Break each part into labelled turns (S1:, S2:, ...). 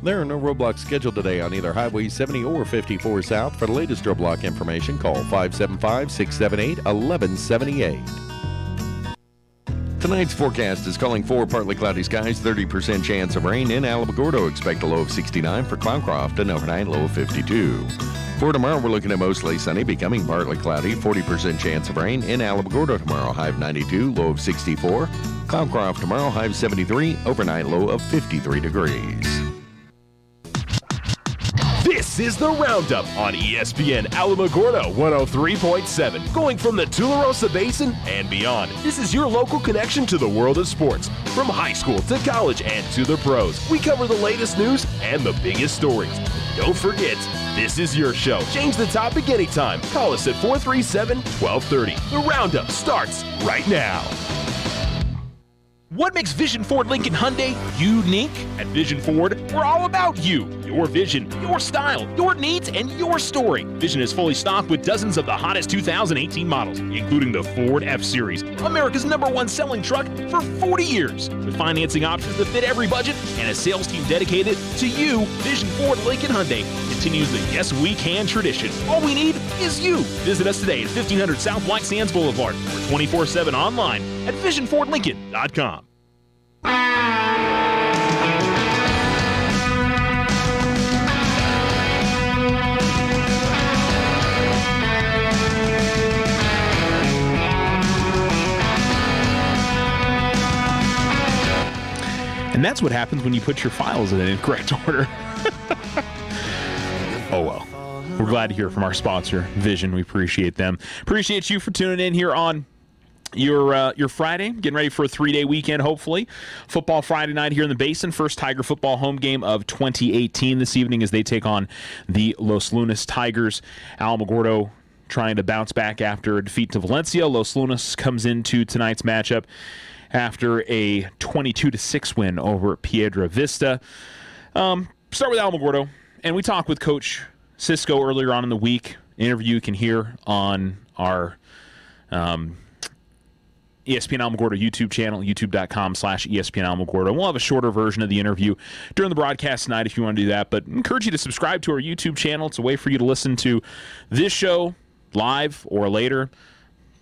S1: There are no roadblocks scheduled today on either Highway 70 or 54 South. For the latest roadblock information, call 575-678-1178. Tonight's forecast is calling for partly cloudy skies, 30% chance of rain. In Alamogordo, expect a low of 69. For Clowncroft, an overnight low of 52. For tomorrow, we're looking at mostly sunny, becoming partly cloudy, 40% chance of rain. In Alamogordo tomorrow, high of 92, low of 64. Clowncroft tomorrow, high of 73, overnight low of 53 degrees.
S2: This is the Roundup on ESPN Alamogordo 103.7. Going from the Tularosa Basin and beyond, this is your local connection to the world of sports. From high school to college and to the pros, we cover the latest news and the biggest stories. Don't forget, this is your show. Change the topic anytime. Call us at 437-1230. The Roundup starts right now. What makes Vision Ford Lincoln Hyundai unique? At Vision Ford, we're all about you, your vision, your style, your needs, and your story. Vision is fully stocked with dozens of the hottest 2018 models, including the Ford F-Series, America's #1 selling truck for 40 years. With financing options that fit every budget and a sales team dedicated to you, Vision Ford Lincoln Hyundai continues the Yes We Can tradition. All we need is you. Visit us today at 1500 South White Sands Boulevard or 24/7 online at visionfordlincoln.com. And that's what happens when you put your files in an incorrect order. Oh well. We're glad to hear from our sponsor, Vision. We appreciate them. Appreciate you for tuning in here on your Friday, getting ready for a 3-day weekend, hopefully. Football Friday night here in the Basin. First Tiger football home game of 2018 this evening as they take on the Los Lunas Tigers. Alamogordo trying to bounce back after a defeat to Valencia. Los Lunas comes into tonight's matchup after a 22-6 win over Piedra Vista. Start with Alamogordo, and we talked with Coach Cisco earlier on in the week. An interview you can hear on our ESPN Alamogordo YouTube channel, youtube.com/ESPN Alamogordo. We'll have a shorter version of the interview during the broadcast tonight if you want to do that, but I encourage you to subscribe to our YouTube channel. It's a way for you to listen to this show live or later,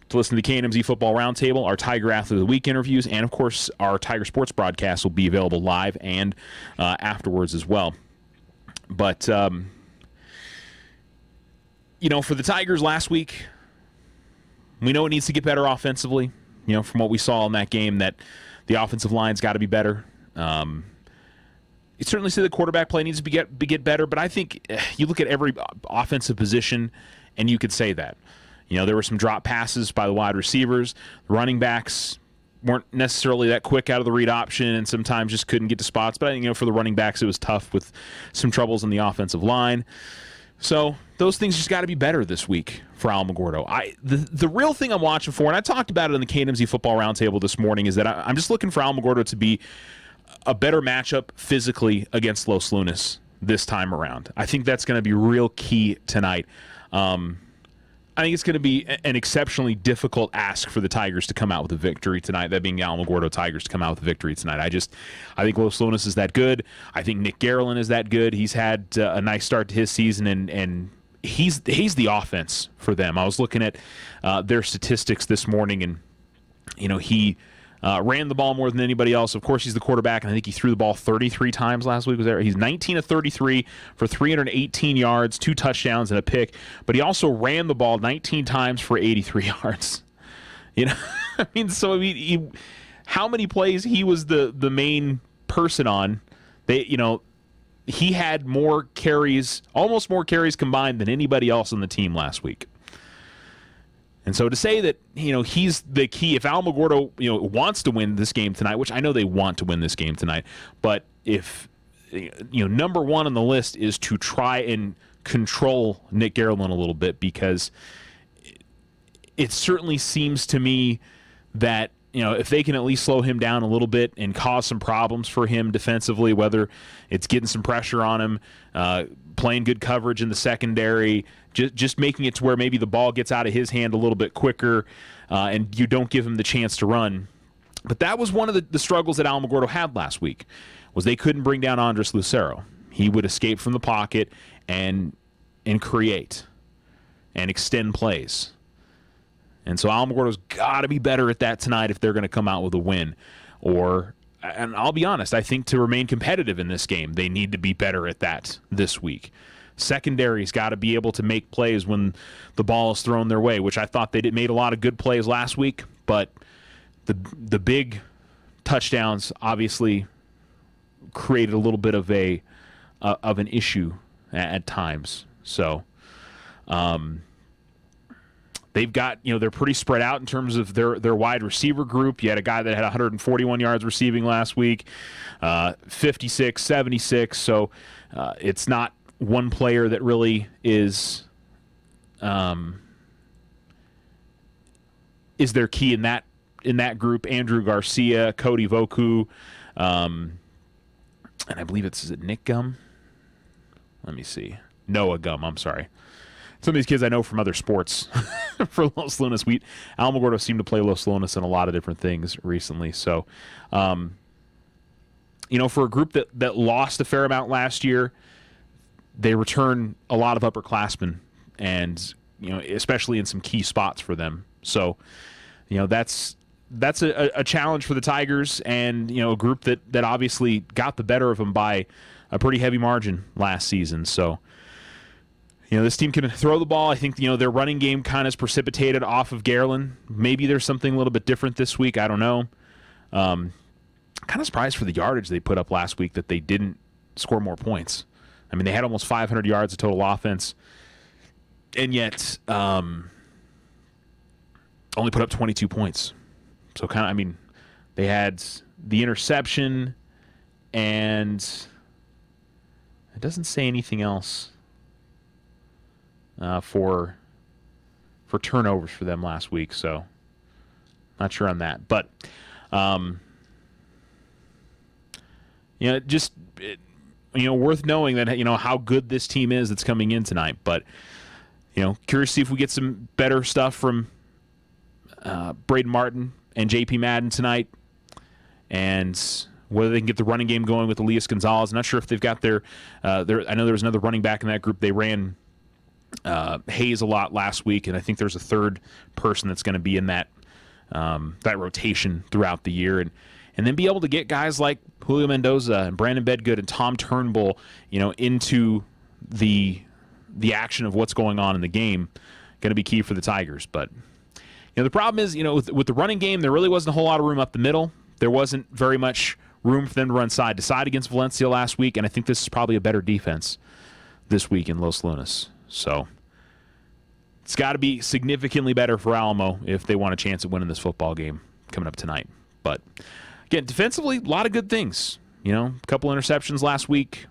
S2: to listen to the KNMZ Football Roundtable, our Tiger Athlete of the Week interviews, and, of course, our Tiger Sports broadcast will be available live and afterwards as well. But, for the Tigers last week, we know it needs to get better offensively. From what we saw in that game, that the offensive line's got to be better. You certainly see the quarterback play needs to get better, but I think you look at every offensive position, and you could say that. There were some drop passes by the wide receivers. The running backs weren't necessarily that quick out of the read option and sometimes just couldn't get to spots. But I think, for the running backs, it was tough with some troubles in the offensive line. So those things just got to be better this week for Alamogordo. The real thing I'm watching for, and I talked about it in the KNMZ Football Roundtable this morning, is that I'm just looking for Alamogordo to be a better matchup physically against Los Lunas this time around. I think that's going to be real key tonight. I think it's going to be an exceptionally difficult ask for the Tigers to come out with a victory tonight, that being the Alamogordo Tigers to come out with a victory tonight. I think Los Lunas is that good. I think Nick Garland is that good. He's had a nice start to his season, and he's the offense for them. I was looking at their statistics this morning, and he ran the ball more than anybody else. Of course, he's the quarterback, and I think he threw the ball 33 times last week. He's 19 of 33 for 318 yards, 2 touchdowns, and a pick. But he also ran the ball 19 times for 83 yards. How many plays he was the main person on? He had more carries, almost more carries combined than anybody else on the team last week. And so to say that, he's the key, if Alamogordo, wants to win this game tonight, which I know they want to win this game tonight, but if, number one on the list is to try and control Nick Garland a little bit, because it certainly seems to me that, if they can at least slow him down a little bit and cause some problems for him defensively, whether it's getting some pressure on him, playing good coverage in the secondary, just making it to where maybe the ball gets out of his hand a little bit quicker, and you don't give him the chance to run. But that was one of the struggles that Alamogordo had last week, was they couldn't bring down Andres Lucero. He would escape from the pocket and create and extend plays. And so Alamogordo's got to be better at that tonight if they're going to come out with a win. And I'll be honest, I think to remain competitive in this game, they need to be better at that this week. Secondary's got to be able to make plays when the ball is thrown their way, which I thought they made a lot of good plays last week, but the big touchdowns obviously created a little bit of an issue at times. So they've got, they're pretty spread out in terms of their wide receiver group. You had a guy that had 141 yards receiving last week, 56, 76. So it's not one player that really is their key in that group. Andrew Garcia, Cody Voku, and I believe is it Nick Gum? Let me see. Noah Gum, I'm sorry. Some of these kids I know from other sports for Los Lunas. Alamogordo seemed to play Los Lunas in a lot of different things recently. So, for a group that lost a fair amount last year, they return a lot of upperclassmen, and especially in some key spots for them. So, that's a challenge for the Tigers, and a group that obviously got the better of them by a pretty heavy margin last season. So, this team can throw the ball. I think, their running game kind of is precipitated off of Garland. Maybe there's something a little bit different this week. I don't know. Kind of surprised for the yardage they put up last week that they didn't score more points. I mean, they had almost 500 yards of total offense, and yet only put up 22 points. So they had the interception, and it doesn't say anything else for turnovers for them last week, so not sure on that. But worth knowing that how good this team is that's coming in tonight. But curious to see if we get some better stuff from Braden Martin and JP Madden tonight, and whether they can get the running game going with Elias Gonzalez. I'm not sure if they've got their I know there was another running back in that group. They ran Hayes a lot last week, and I think there's a third person that's going to be in that rotation throughout the year, and then be able to get guys like Julio Mendoza and Brandon Bedgood and Tom Turnbull, into the action of what's going on in the game, going to be key for the Tigers. But the problem is, with the running game, there really wasn't a whole lot of room up the middle. There wasn't very much room for them to run side to side against Valencia last week, and I think this is probably a better defense this week in Los Lunas. So it's got to be significantly better for Alamo if they want a chance at winning this football game coming up tonight. But again, defensively, a lot of good things. A couple interceptions last week.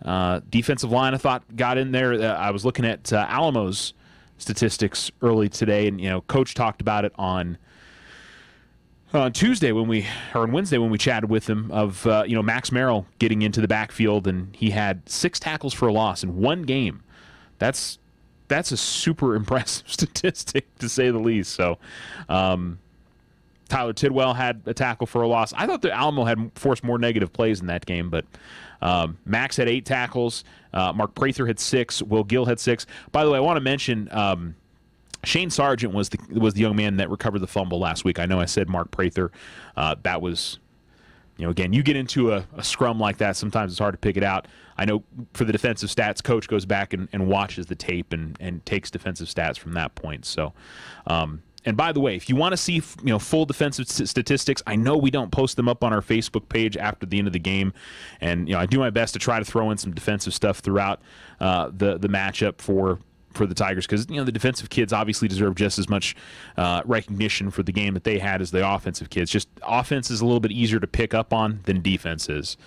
S2: Defensive line, I thought, got in there. I was looking at Alamo's statistics early today, and Coach talked about it on Wednesday when we chatted with him of Max Merrill getting into the backfield, and he had 6 tackles for a loss in one game. That's a super impressive statistic, to say the least. So Tyler Tidwell had a tackle for a loss. I thought that Alamo had forced more negative plays in that game, but Max had 8 tackles. Mark Prather had 6. Will Gill had 6. By the way, I want to mention Shane Sargent was the young man that recovered the fumble last week. I know I said Mark Prather. That was, again, you get into a scrum like that, sometimes it's hard to pick it out. I know for the defensive stats, Coach goes back and watches the tape and takes defensive stats from that point. So, and by the way, if you want to see full defensive statistics, I know we don't post them up on our Facebook page after the end of the game, and I do my best to try to throw in some defensive stuff throughout the matchup for the Tigers, because the defensive kids obviously deserve just as much recognition for the game that they had as the offensive kids. Just offense is a little bit easier to pick up on than defense is.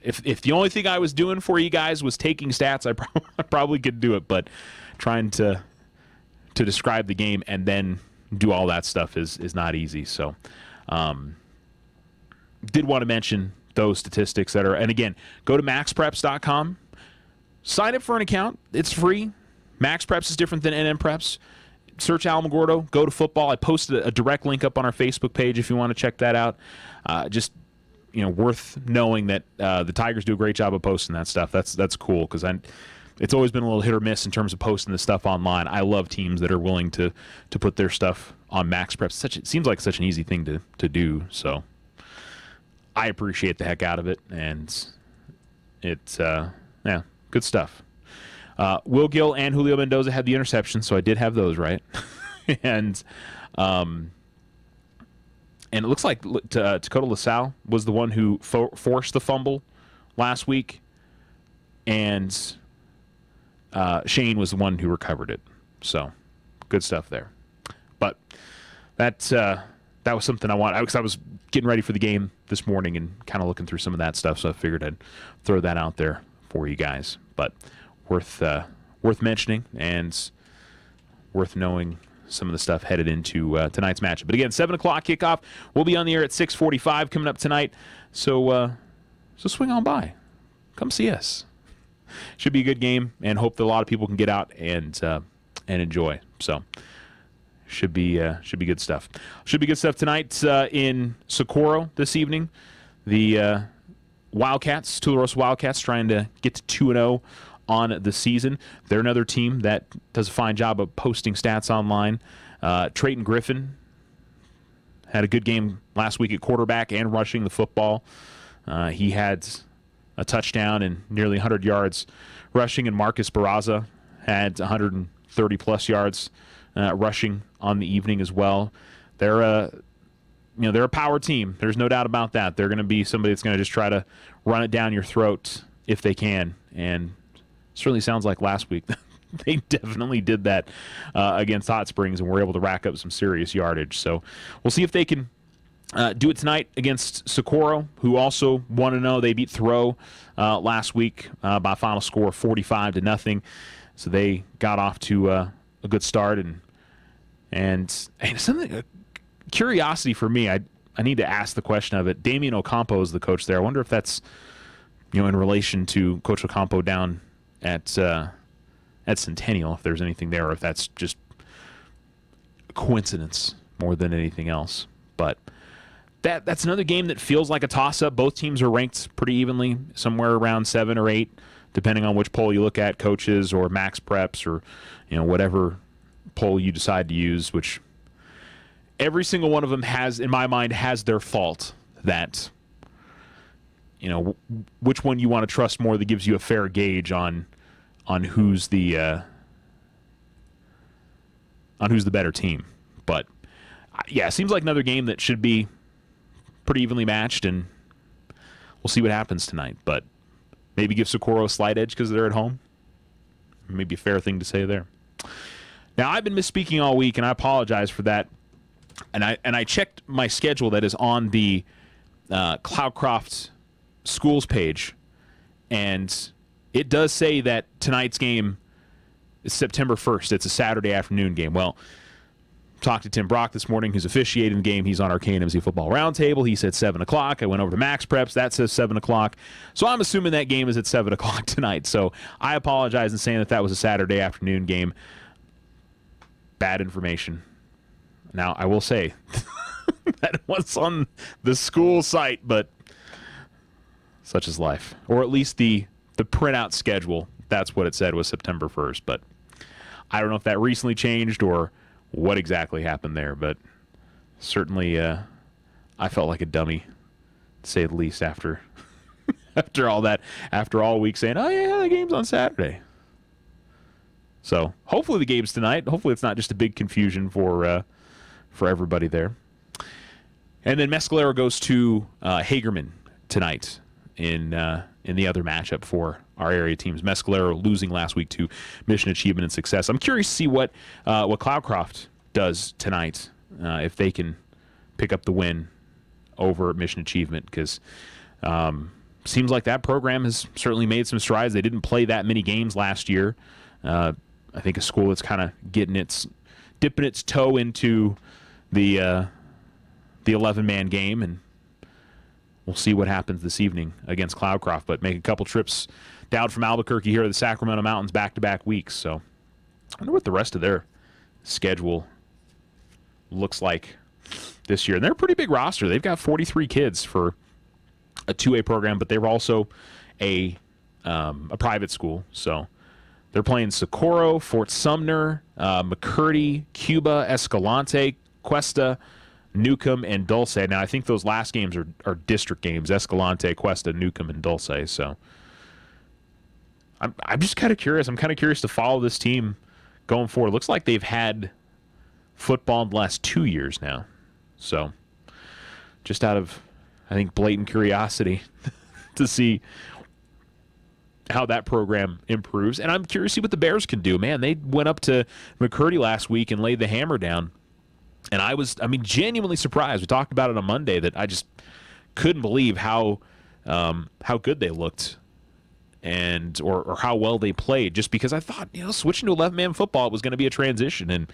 S2: If the only thing I was doing for you guys was taking stats, I probably could do it, but trying to describe the game and then do all that stuff is not easy. So did want to mention those statistics that are, and again, go to maxpreps.com, sign up for an account. It's free. Max Preps is different than NM Preps. Search Alamogordo, go to football. I posted a direct link up on our Facebook page if you want to check that out. Just worth knowing that the Tigers do a great job of posting that stuff. That's cool because it's always been a little hit or miss in terms of posting this stuff online. I love teams that are willing to put their stuff on MaxPreps. It seems like such an easy thing to do. So I appreciate the heck out of it, and it's good stuff. Will Gill and Julio Mendoza had the interceptions, so I did have those right. And it looks like Dakota LaSalle was the one who forced the fumble last week, and Shane was the one who recovered it. So good stuff there. But that was something I wanted, because I was getting ready for the game this morning and kind of looking through some of that stuff, so I figured I'd throw that out there for you guys. But worth mentioning and worth knowing some of the stuff headed into tonight's matchup. But again, 7 o'clock kickoff. We'll be on the air at 6:45 coming up tonight. So swing on by. Come see us. Should be a good game, and hope that a lot of people can get out and enjoy. So should be good stuff. Should be good stuff tonight in Socorro this evening. The Wildcats, Tularosa Wildcats, trying to get to 2-0 on the season. They're another team that does a fine job of posting stats online. Trayton Griffin had a good game last week at quarterback and rushing the football. He had a touchdown and nearly 100 yards rushing, and Marcus Barraza had 130-plus yards rushing on the evening as well. They're a power team. There's no doubt about that. They're going to be somebody that's going to just try to run it down your throat if they can, and certainly sounds like last week they definitely did that against Hot Springs and were able to rack up some serious yardage. So we'll see if they can do it tonight against Socorro, who also 1-0. They beat Thoreau last week by a final score of 45-0. So they got off to a good start. And something, a curiosity for me, I need to ask the question of it. Damian Ocampo is the coach there. I wonder if that's in relation to Coach Ocampo down at Centennial, if there's anything there, or if that's just coincidence more than anything else. But that's another game that feels like a toss-up. Both teams are ranked pretty evenly, somewhere around 7 or 8, depending on which poll you look at, coaches or MaxPreps or whatever poll you decide to use, which every single one of them has, in my mind, has their fault. That which one you want to trust more, that gives you a fair gauge on who's the better team. But yeah, it seems like another game that should be pretty evenly matched, and we'll see what happens tonight. But maybe give Socorro a slight edge because they're at home. Maybe a fair thing to say there. Now, I've been misspeaking all week, and I apologize for that. And I checked my schedule that is on the Cloudcroft schools page, and it does say that tonight's game is September 1st. It's a Saturday afternoon game. Well, talked to Tim Brock this morning, who's officiating the game. He's on our KNMZ Football Roundtable. He said 7 o'clock. I went over to MaxPreps. That says 7 o'clock. So I'm assuming that game is at 7 o'clock tonight. So I apologize in saying that was a Saturday afternoon game. Bad information. Now, I will say that was on the school site, but such is life. Or at least the printout schedule, that's what it said, was September 1st. But I don't know if that recently changed or what exactly happened there. But certainly I felt like a dummy, to say the least, after all that, after all week saying, oh, yeah, the game's on Saturday. So hopefully the game's tonight. Hopefully it's not just a big confusion for everybody there. And then Mescalero goes to Hagerman tonight in the other matchup for our area teams. Mescalero losing last week to Mission Achievement and Success. I'm curious to see what Cloudcroft does tonight, if they can pick up the win over Mission Achievement, because seems like that program has certainly made some strides. They didn't play that many games last year. I think a school that's kind of dipping its toe into the 11-man game, and we'll see what happens this evening against Cloudcroft. But make a couple trips down from Albuquerque here to the Sacramento Mountains back-to-back weeks. So I wonder what the rest of their schedule looks like this year. And they're a pretty big roster. They've got 43 kids for a 2A program, but they were also a private school. So they're playing Socorro, Fort Sumner, McCurdy, Cuba, Escalante, Cuesta, Newcomb, and Dulce. Now, I think those last games are district games, Escalante, Cuesta, Newcomb, and Dulce. So I'm just kind of curious. I'm kind of curious to follow this team going forward. It looks like they've had football in the last 2 years now. So just out of, I think, blatant curiosity to see how that program improves. And I'm curious to see what the Bears can do. Man, they went up to McCurdy last week and laid the hammer down. And I genuinely surprised. We talked about it on Monday that I just couldn't believe how good they looked and or how well they played, just because I thought, switching to 11-man football was going to be a transition. And,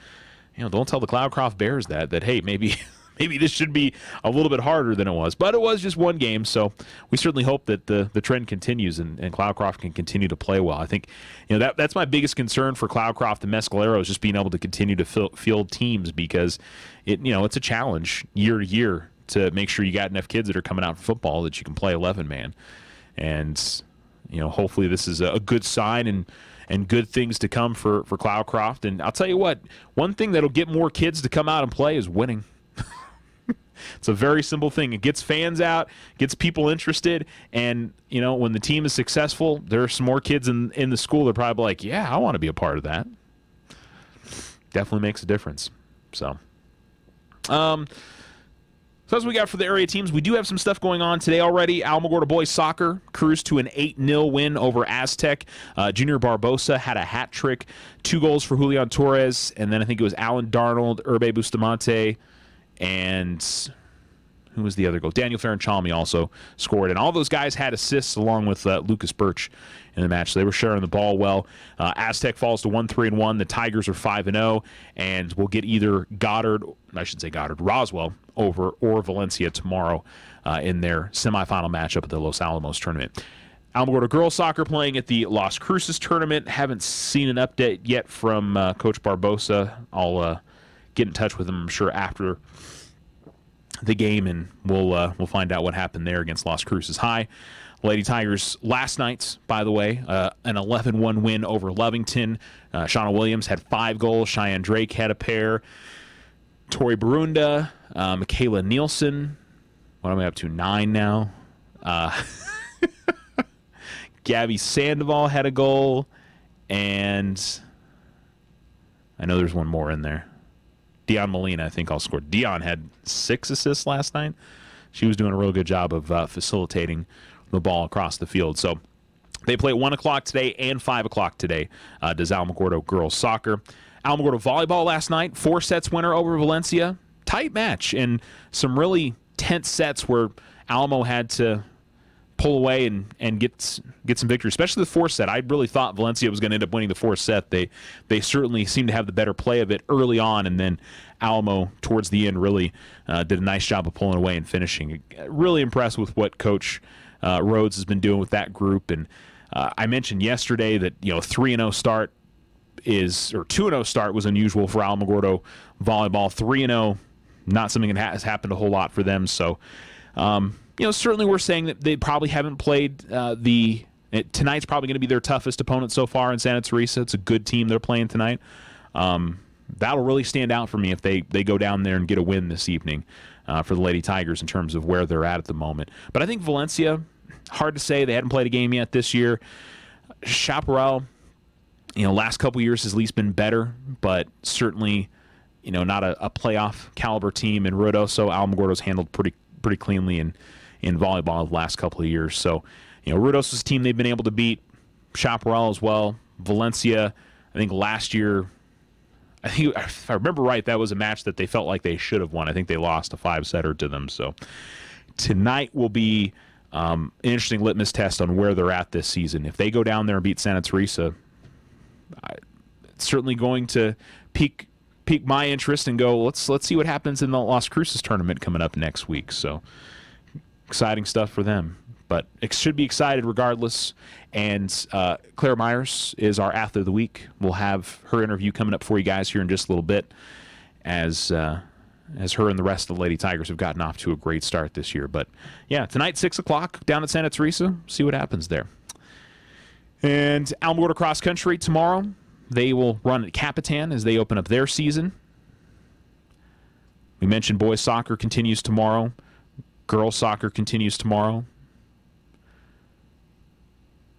S2: don't tell the Cloudcroft Bears that hey, maybe this should be a little bit harder than it was. But it was just one game, so we certainly hope that the trend continues and Cloudcroft can continue to play well. I think that's my biggest concern for Cloudcroft and Mescalero is just being able to continue to field teams, because it's a challenge year to year to make sure you got enough kids that are coming out for football that you can play 11-man. And hopefully this is a good sign and good things to come for Cloudcroft. And I'll tell you what, one thing that'll get more kids to come out and play is winning. It's a very simple thing. It gets fans out, gets people interested, and when the team is successful, there are some more kids in the school that are probably like, yeah, I want to be a part of that. Definitely makes a difference. So that's what we got for the area teams. We do have some stuff going on today already. Alamogordo boys soccer cruised to an 8-0 win over Aztec. Junior Barbosa had a hat trick, 2 goals for Julian Torres, and then I think it was Alan Darnold, Urbe Bustamante, and who was the other goal? Daniel Faranchalmi also scored. And all those guys had assists along with Lucas Birch in the match. So they were sharing the ball well. Aztec falls to 1-3-1. The Tigers are 5-0. And we'll get either Roswell over or Valencia tomorrow in their semifinal matchup at the Los Alamos tournament. Alamogordo girls soccer playing at the Las Cruces tournament. Haven't seen an update yet from Coach Barbosa. I'll get in touch with him, I'm sure, after the game, and we'll find out what happened there against Las Cruces High. Lady Tigers last night, by the way, an 11-1 win over Lovington. Shauna Williams had 5 goals. Cheyenne Drake had a pair. Tori Barunda, Michaela Nielsen. What am I up to? 9 now. Gabby Sandoval had a goal, and I know there's one more in there. Dion Molina, I think, all scored. Dion had 6 assists last night. She was doing a real good job of facilitating the ball across the field. So they play at 1 o'clock today and 5 o'clock today, does Alamogordo girls soccer. Alamogordo volleyball last night, 4 sets winner over Valencia. Tight match and some really tense sets where Alamo had to pull away and get some victory, especially the 4th set. I really thought Valencia was going to end up winning the 4th set. They certainly seemed to have the better play of it early on, and then Alamo towards the end really did a nice job of pulling away and finishing. Really impressed with what Coach Rhodes has been doing with that group. And I mentioned yesterday that 3-0 start or 2-0 start was unusual for Alamogordo volleyball. 3-0, not something that has happened a whole lot for them. So certainly we're saying that they probably haven't played tonight's probably going to be their toughest opponent so far in Santa Teresa. It's a good team they're playing tonight. That'll really stand out for me if they go down there and get a win this evening for the Lady Tigers in terms of where they're at the moment. But I think Valencia, hard to say. They hadn't played a game yet this year. Chaparral, last couple years has at least been better, but certainly, not a playoff caliber team. And Ruidoso, Alamogordo's handled pretty cleanly in volleyball the last couple of years. So, Ruidoso's team they've been able to beat. Chaparral as well. Valencia, I think last year, if I remember right, that was a match that they felt like they should have won. I think they lost a 5-setter to them. So tonight will be an interesting litmus test on where they're at this season. If they go down there and beat Santa Teresa, it's certainly going to pique my interest and go, let's see what happens in the Las Cruces tournament coming up next week. So exciting stuff for them. But it should be excited regardless. And Claire Myers is our Athlete of the Week. We'll have her interview coming up for you guys here in just a little bit as as her and the rest of the Lady Tigers have gotten off to a great start this year. But, yeah, tonight, 6 o'clock down at Santa Teresa. See what happens there. And Alamogordo Cross Country tomorrow. They will run at Capitan as they open up their season. We mentioned boys soccer continues tomorrow. Girls soccer continues tomorrow.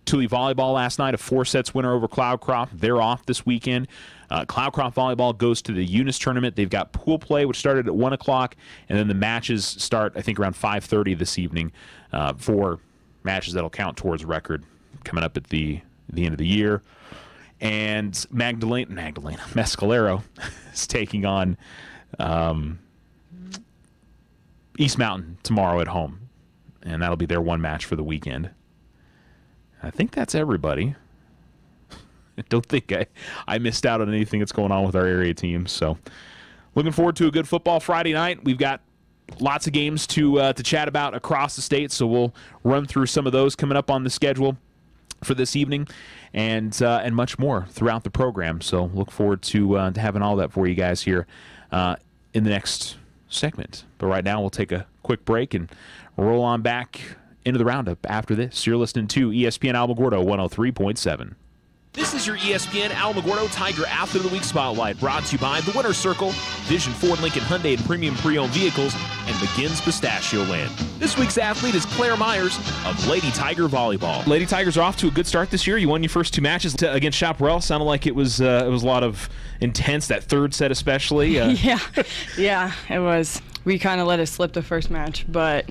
S2: Thule Volleyball last night, a 4-sets winner over Cloudcroft. They're off this weekend. Cloudcroft Volleyball goes to the Eunice tournament. They've got pool play, which started at 1 o'clock, and then the matches start, I think, around 5:30 this evening for matches that'll count towards record coming up at the end of the year. And Mescalero is taking on East Mountain tomorrow at home, and that'll be their one match for the weekend. I think that's everybody. I don't think I missed out on anything that's going on with our area teams. So looking forward to a good football Friday night. We've got lots of games to chat about across the state, so we'll run through some of those coming up on the schedule for this evening, and much more throughout the program. So look forward to having all that for you guys here in the next segment. But right now we'll take a quick break and roll on back into the roundup after this. You're listening to ESPN Alamogordo 103.7.
S3: This is your ESPN Alamogordo Tiger Athlete of the Week Spotlight, brought to you by The Winner's Circle, Vision Ford Lincoln Hyundai and Premium Pre-Owned Vehicles, and McGinn's Pistachio Land. This week's athlete is Claire Myers of Lady Tiger Volleyball.
S2: Lady Tigers are off to a good start this year. You won your first 2 matches against Chaparral. Sounded like it was a lot of intense, that third set especially.
S4: Yeah, it was. We kind of let it slip the first match, but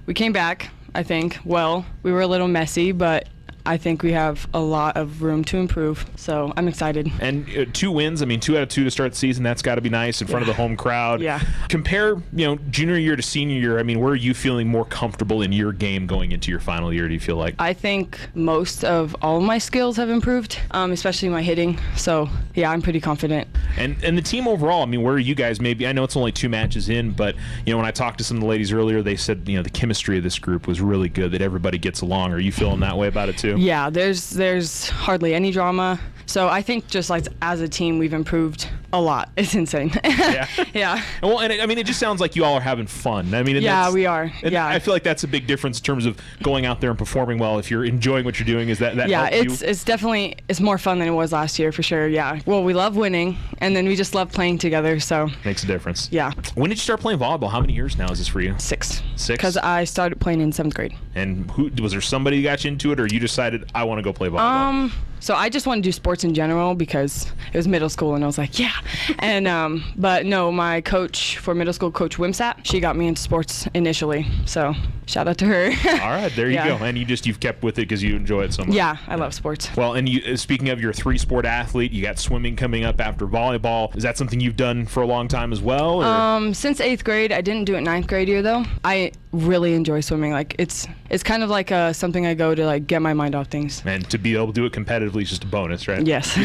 S4: we came back, I think. Well, we were a little messy, but I think we have a lot of room to improve, so I'm excited.
S2: And 2 wins, 2 out of 2 to start the season, that's got to be nice in front of the home crowd.
S4: Yeah.
S2: Compare, junior year to senior year, where are you feeling more comfortable in your game going into your final year, do you feel like?
S4: I think most of all my skills have improved, especially my hitting, so yeah, I'm pretty confident.
S2: And the team overall, where are you guys? Maybe, I know it's only 2 matches in, but when I talked to some of the ladies earlier, they said, the chemistry of this group was really good, that everybody gets along. Are you feeling that way about it too?
S4: Yeah, there's hardly any drama. So I think just like as a team, we've improved a lot. It's insane.
S2: Yeah.
S4: Yeah.
S2: Well, and it just sounds like you all are having fun.
S4: Yeah, we are. Yeah.
S2: I feel like that's a big difference in terms of going out there and performing well. If you're enjoying what you're doing, is that
S4: yeah,
S2: help you?
S4: It's definitely more fun than it was last year for sure. Yeah. Well, we love winning, and then we just love playing together. So
S2: makes a difference.
S4: Yeah.
S2: When did you start playing volleyball? How many years now is this for you?
S4: 6.
S2: 6.
S4: Because I started playing in 7th grade.
S2: And was there somebody who got you into it, or you decided I want to go play volleyball?
S4: So I just want to do sports in general because it was middle school and I was like, yeah. And but no, my coach for middle school, Coach Wimsat, she got me into sports initially. So shout out to her.
S2: All right, there you go. And you've kept with it because you enjoy it so much.
S4: Yeah, I love sports.
S2: Well, and you, speaking of your 3-sport athlete, you got swimming coming up after volleyball. Is that something you've done for a long time as well? Or?
S4: Since 8th grade. I didn't do it 9th grade year though. I really enjoy swimming. Like it's kind of like something I go to like get my mind off things.
S2: And to be able to do it competitively is just a bonus, right?
S4: Yes.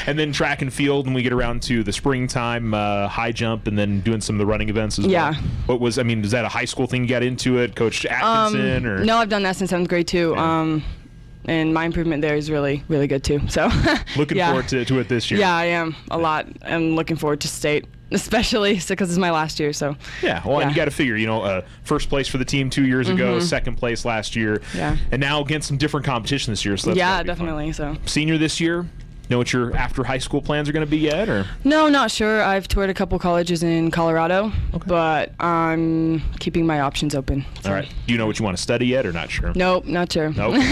S2: And then track and field, when we get around to the springtime, high jump, and then doing some of the running events as well. What was, is that a high school thing you got into it, Coach Atkinson? Or?
S4: No, I've done that since 7th grade too. Yeah. And my improvement there is really, really good too. So
S2: looking forward to it this year.
S4: Yeah, I am a lot. I'm looking forward to state, especially because it's my last year. So
S2: and you got to figure, first place for the team 2 years ago, second place last year, and now against some different competition this year. So that's
S4: definitely. So
S2: senior this year. Know what your after high school plans are going to be yet, or?
S4: No, not sure. I've toured a couple colleges in Colorado, but I'm keeping my options open.
S2: So. All right. Do you know what you want to study yet, or not sure?
S4: Nope, not sure.
S2: Nope.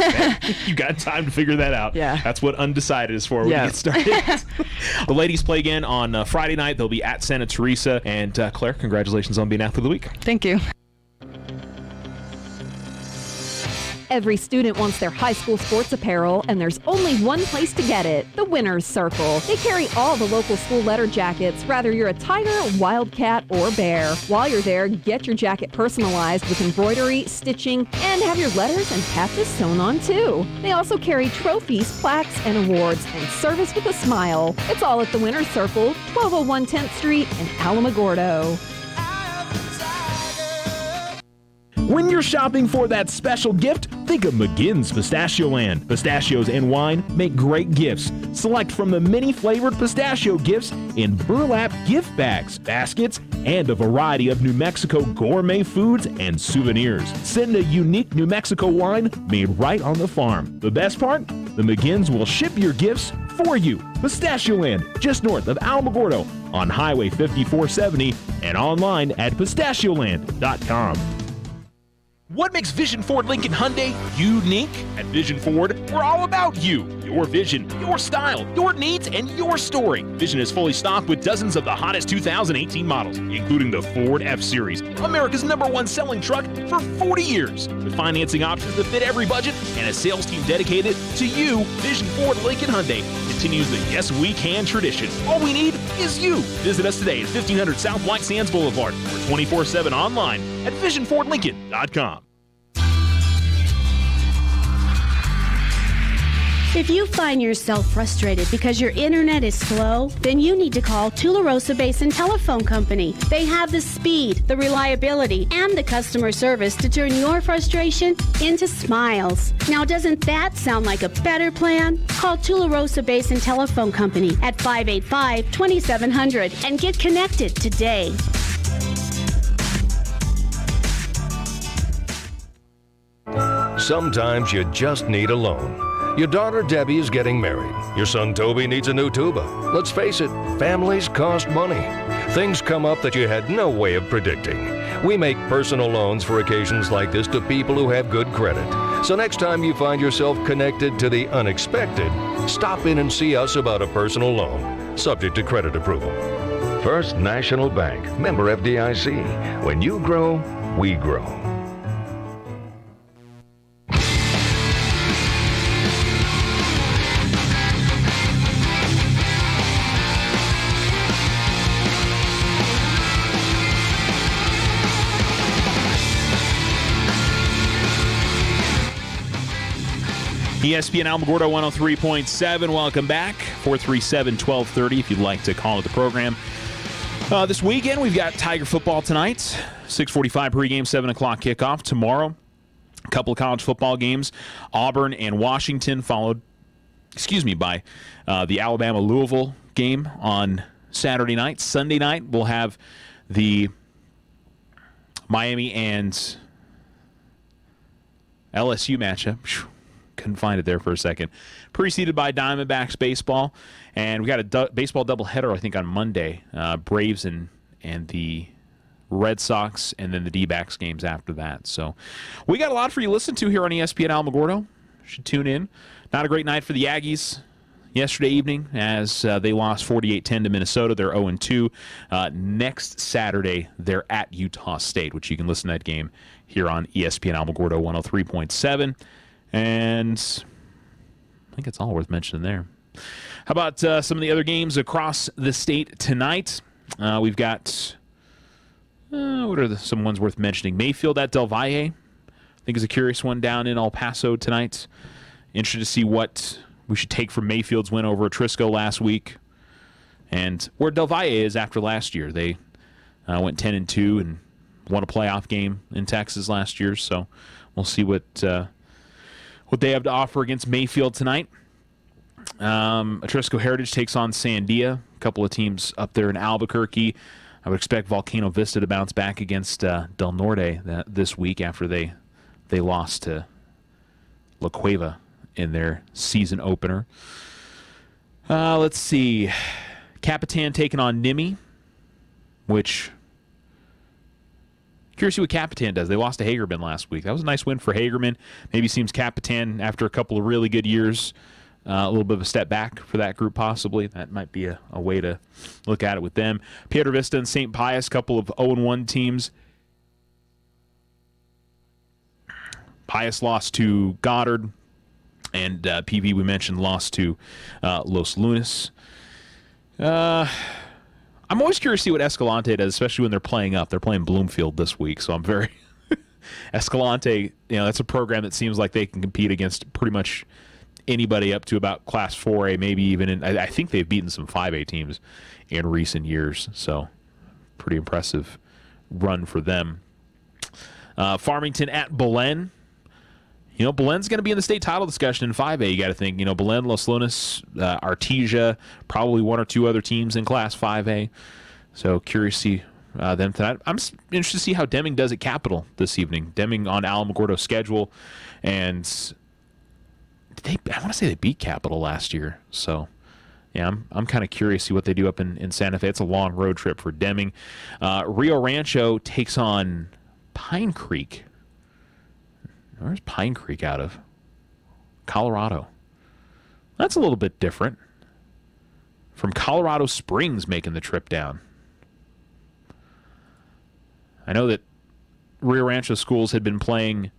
S2: You got time to figure that out.
S4: Yeah.
S2: That's what undecided is for when you get started. The ladies play again on Friday night. They'll be at Santa Teresa. And Claire, congratulations on being Athlete of the Week.
S4: Thank you.
S5: Every student wants their high school sports apparel, and there's only one place to get it, the Winner's Circle. They carry all the local school letter jackets, whether you're a Tiger, Wildcat, or Bear. While you're there, get your jacket personalized with embroidery, stitching, and have your letters and patches sewn on too. They also carry trophies, plaques, and awards, and service with a smile. It's all at the Winner's Circle, 1201 10th Street in Alamogordo.
S3: When you're shopping for that special gift, think of McGinn's Pistachio Land. Pistachios and wine make great gifts. Select from the many flavored pistachio gifts in burlap gift bags, baskets, and a variety of New Mexico gourmet foods and souvenirs. Send a unique New Mexico wine made right on the farm. The best part? The McGinns will ship your gifts for you. Pistachio Land, just north of Alamogordo on Highway 5470 and online at pistachioland.com. What makes Vision Ford Lincoln Hyundai unique? At Vision Ford, we're all about you, your vision, your style, your needs, and your story. Vision is fully stocked with dozens of the hottest 2018 models, including the Ford F-Series, America's #1 selling truck for 40 years. With financing options that fit every budget and a sales team dedicated to you, Vision Ford Lincoln Hyundai continues the Yes We Can tradition. All we need is you. Visit us today at 1500 South White Sands Boulevard or 24/7 online at visionfordlincoln.com.
S6: If you find yourself frustrated because your internet is slow, then you need to call Tularosa Basin Telephone Company. They have the speed, the reliability, and the customer service to turn your frustration into smiles. Now, doesn't that sound like a better plan? Call Tularosa Basin Telephone Company at 585-2700 and get connected today.
S7: Sometimes you just need a loan. Your daughter Debbie is getting married. Your son Toby needs a new tuba. Let's face it, families cost money. Things come up that you had no way of predicting. We make personal loans for occasions like this to people who have good credit. So next time you find yourself connected to the unexpected, stop in and see us about a personal loan, subject to credit approval. First National Bank, member FDIC. When you grow, we grow.
S2: ESPN Alamogordo 103.7. Welcome back. 437-1230 if you'd like to call it the program. This weekend, we've got Tiger football tonight. 6:45 pregame, 7 o'clock kickoff. Tomorrow, a couple of college football games. Auburn and Washington followed, by the Alabama-Louisville game on Saturday night. Sunday night, we'll have the Miami and LSU matchup. Couldn't find it there for a second. Preceded by Diamondbacks baseball. And we got a baseball doubleheader, I think, on Monday. Braves and the Red Sox, and then the D-backs games after that. So we got a lot for you to listen to here on ESPN Alamogordo. You should tune in. Not a great night for the Aggies yesterday evening as they lost 48-10 to Minnesota. They're 0-2. Next Saturday, they're at Utah State, which you can listen to that game here on ESPN Alamogordo 103.7. And I think that's all worth mentioning there. How about some of the other games across the state tonight? We've got, what are some ones worth mentioning? Mayfield at Del Valle, I think is a curious one down in El Paso tonight. Interested to see what we should take from Mayfield's win over Atrisco last week. And where Del Valle is after last year. They went 10-2 and won a playoff game in Texas last year. So we'll see what they have to offer against Mayfield tonight. Atrisco Heritage takes on Sandia, a couple of teams up there in Albuquerque. I would expect Volcano Vista to bounce back against Del Norte this week after they lost to La Cueva in their season opener. Let's see. Capitan taking on Nimi, which... Curious to see what Capitan does. They lost to Hagerman last week. That was a nice win for Hagerman. Maybe seems Capitan, after a couple of really good years, a little bit of a step back for that group possibly. That might be a way to look at it with them. Piedra Vista and St. Pius, a couple of 0-1 teams. Pius lost to Goddard, and PV, we mentioned, lost to Los Lunas. I'm always curious to see what Escalante does, especially when they're playing up. They're playing Bloomfield this week, so I'm very... Escalante, that's a program that seems like they can compete against pretty much anybody up to about Class 4A, maybe even I think they've beaten some 5A teams in recent years, so pretty impressive run for them. Farmington at Belen. Belen's going to be in the state title discussion in 5A. You got to think, Belen, Los Lunas, Artesia, probably one or two other teams in Class 5A. So curious to see them tonight. I'm interested to see how Deming does at Capital this evening. Deming on Alamogordo's schedule, and I want to say they beat Capital last year. So yeah, I'm kind of curious to see what they do up in Santa Fe. It's a long road trip for Deming. Rio Rancho takes on Pine Creek. Where's Pine Creek out of? Colorado. That's a little bit different. From Colorado Springs making the trip down. I know that Rio Rancho schools had been playing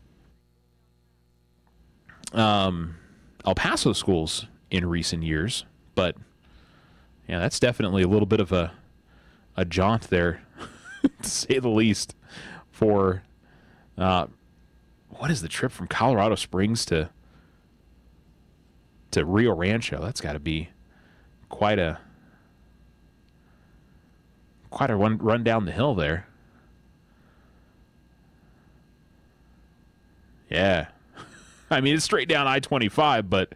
S2: El Paso schools in recent years, but yeah, that's definitely a little bit of a jaunt there, to say the least, for what is the trip from Colorado Springs to Rio Rancho? That's got to be quite a run down the hill there. Yeah. I mean, it's straight down I-25, but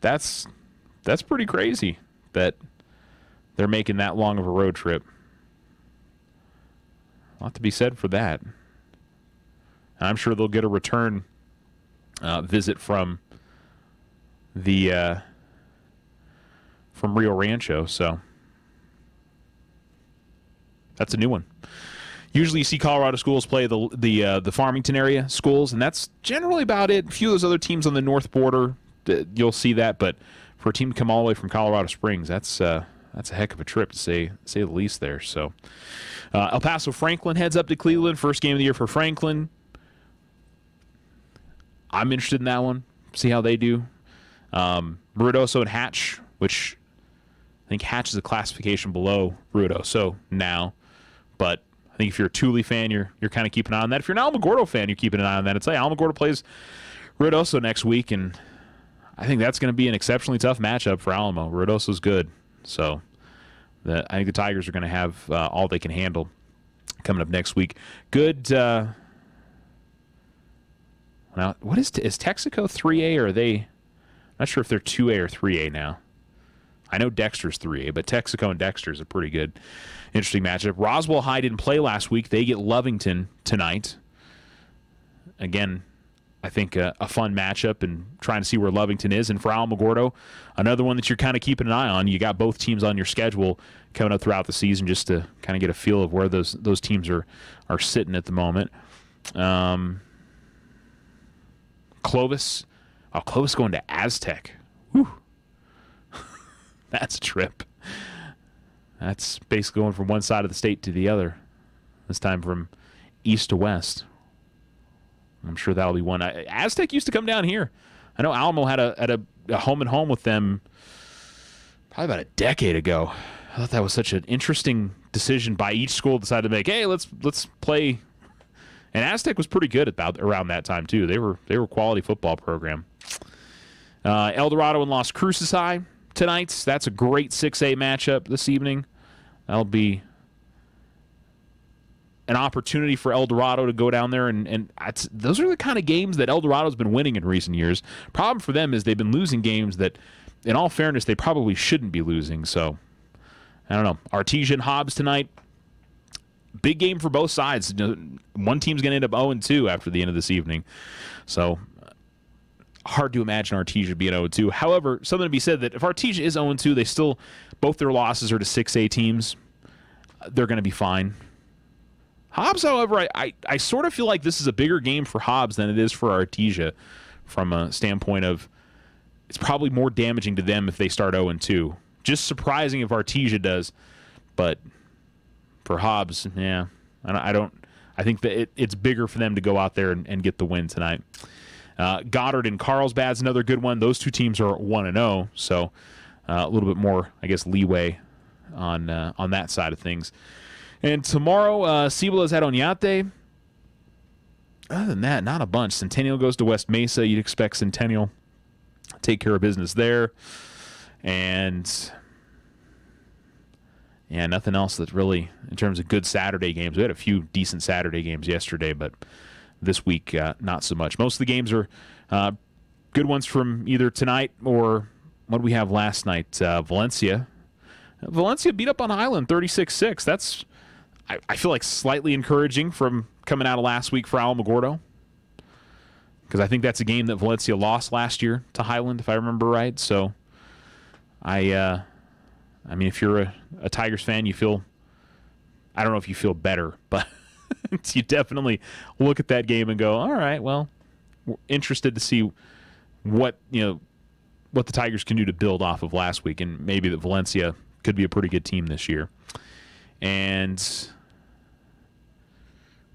S2: that's pretty crazy that they're making that long of a road trip. A lot to be said for that. I'm sure they'll get a return visit from Rio Rancho, so that's a new one. Usually you see Colorado schools play the Farmington area schools, and that's generally about it. A few of those other teams on the north border, you'll see that, but for a team to come all the way from Colorado Springs, that's a heck of a trip, to say the least there. So El Paso Franklin heads up to Cleveland, first game of the year for Franklin. I'm interested in that one, see how they do. Ruidoso and Hatch, which I think Hatch is a classification below Ruidoso now, but I think if you're a Thule fan, you're kind of keeping an eye on that. If you're an Alamogordo fan, you're keeping an eye on that. It's like Alamogordo plays Ruidoso next week, and I think that's going to be an exceptionally tough matchup for Alamo. Ruidoso's good, so I think the Tigers are going to have all they can handle coming up next week. Good. Now, what is Texaco 3A, or are they? I'm not sure if they're 2A or 3A now. I know Dexter's 3A, but Texaco and Dexter's a pretty good, interesting matchup. Roswell High didn't play last week. They get Lovington tonight. Again, I think a fun matchup, and trying to see where Lovington is. And for Alamogordo, another one that you're kind of keeping an eye on. You got both teams on your schedule coming up throughout the season, just to kind of get a feel of where those teams are sitting at the moment. Clovis going to Aztec. Whew. That's a trip. That's basically going from one side of the state to the other. This time from east to west. I'm sure that'll be one. Aztec used to come down here. I know Alamo had a home and home with them probably about a decade ago. I thought that was such an interesting decision by each school. Decided to make, hey, let's play. And Aztec was pretty good around that time too. They were a quality football program. El Dorado and Las Cruces High tonight. That's a great 6A matchup this evening. That'll be an opportunity for El Dorado to go down there, and those are the kind of games that El Dorado's been winning in recent years. Problem for them is they've been losing games that, in all fairness, they probably shouldn't be losing. So, I don't know. Artesia and Hobbs tonight. Big game for both sides. One team's going to end up 0-2 after the end of this evening. So, hard to imagine Artesia being 0-2. However, something to be said that if Artesia is 0-2, they still, both their losses are to 6A teams. They're going to be fine. Hobbs, however, I sort of feel like this is a bigger game for Hobbs than it is for Artesia, from a standpoint of it's probably more damaging to them if they start 0-2. Just surprising if Artesia does, but for Hobbs, yeah, I think that it's bigger for them to go out there and get the win tonight. Goddard and Carlsbad's another good one. Those two teams are 1-0, so a little bit more, I guess, leeway on that side of things. And tomorrow, Cibola's at Oñate. Other than that, not a bunch. Centennial goes to West Mesa. You'd expect Centennial to take care of business there. And yeah, nothing else that really, in terms of good Saturday games. We had a few decent Saturday games yesterday, but this week, not so much. Most of the games are good ones from either tonight or what did we have last night? Valencia. Valencia beat up on Highland 36-6. That's, I feel like, slightly encouraging from coming out of last week for Alamogordo, because I think that's a game that Valencia lost last year to Highland, if I remember right. So, I mean, if you're a Tigers fan, you feel, I don't know if you feel better, but you definitely look at that game and go, all right, well, we're interested to see what the Tigers can do to build off of last week, and maybe that Valencia could be a pretty good team this year. And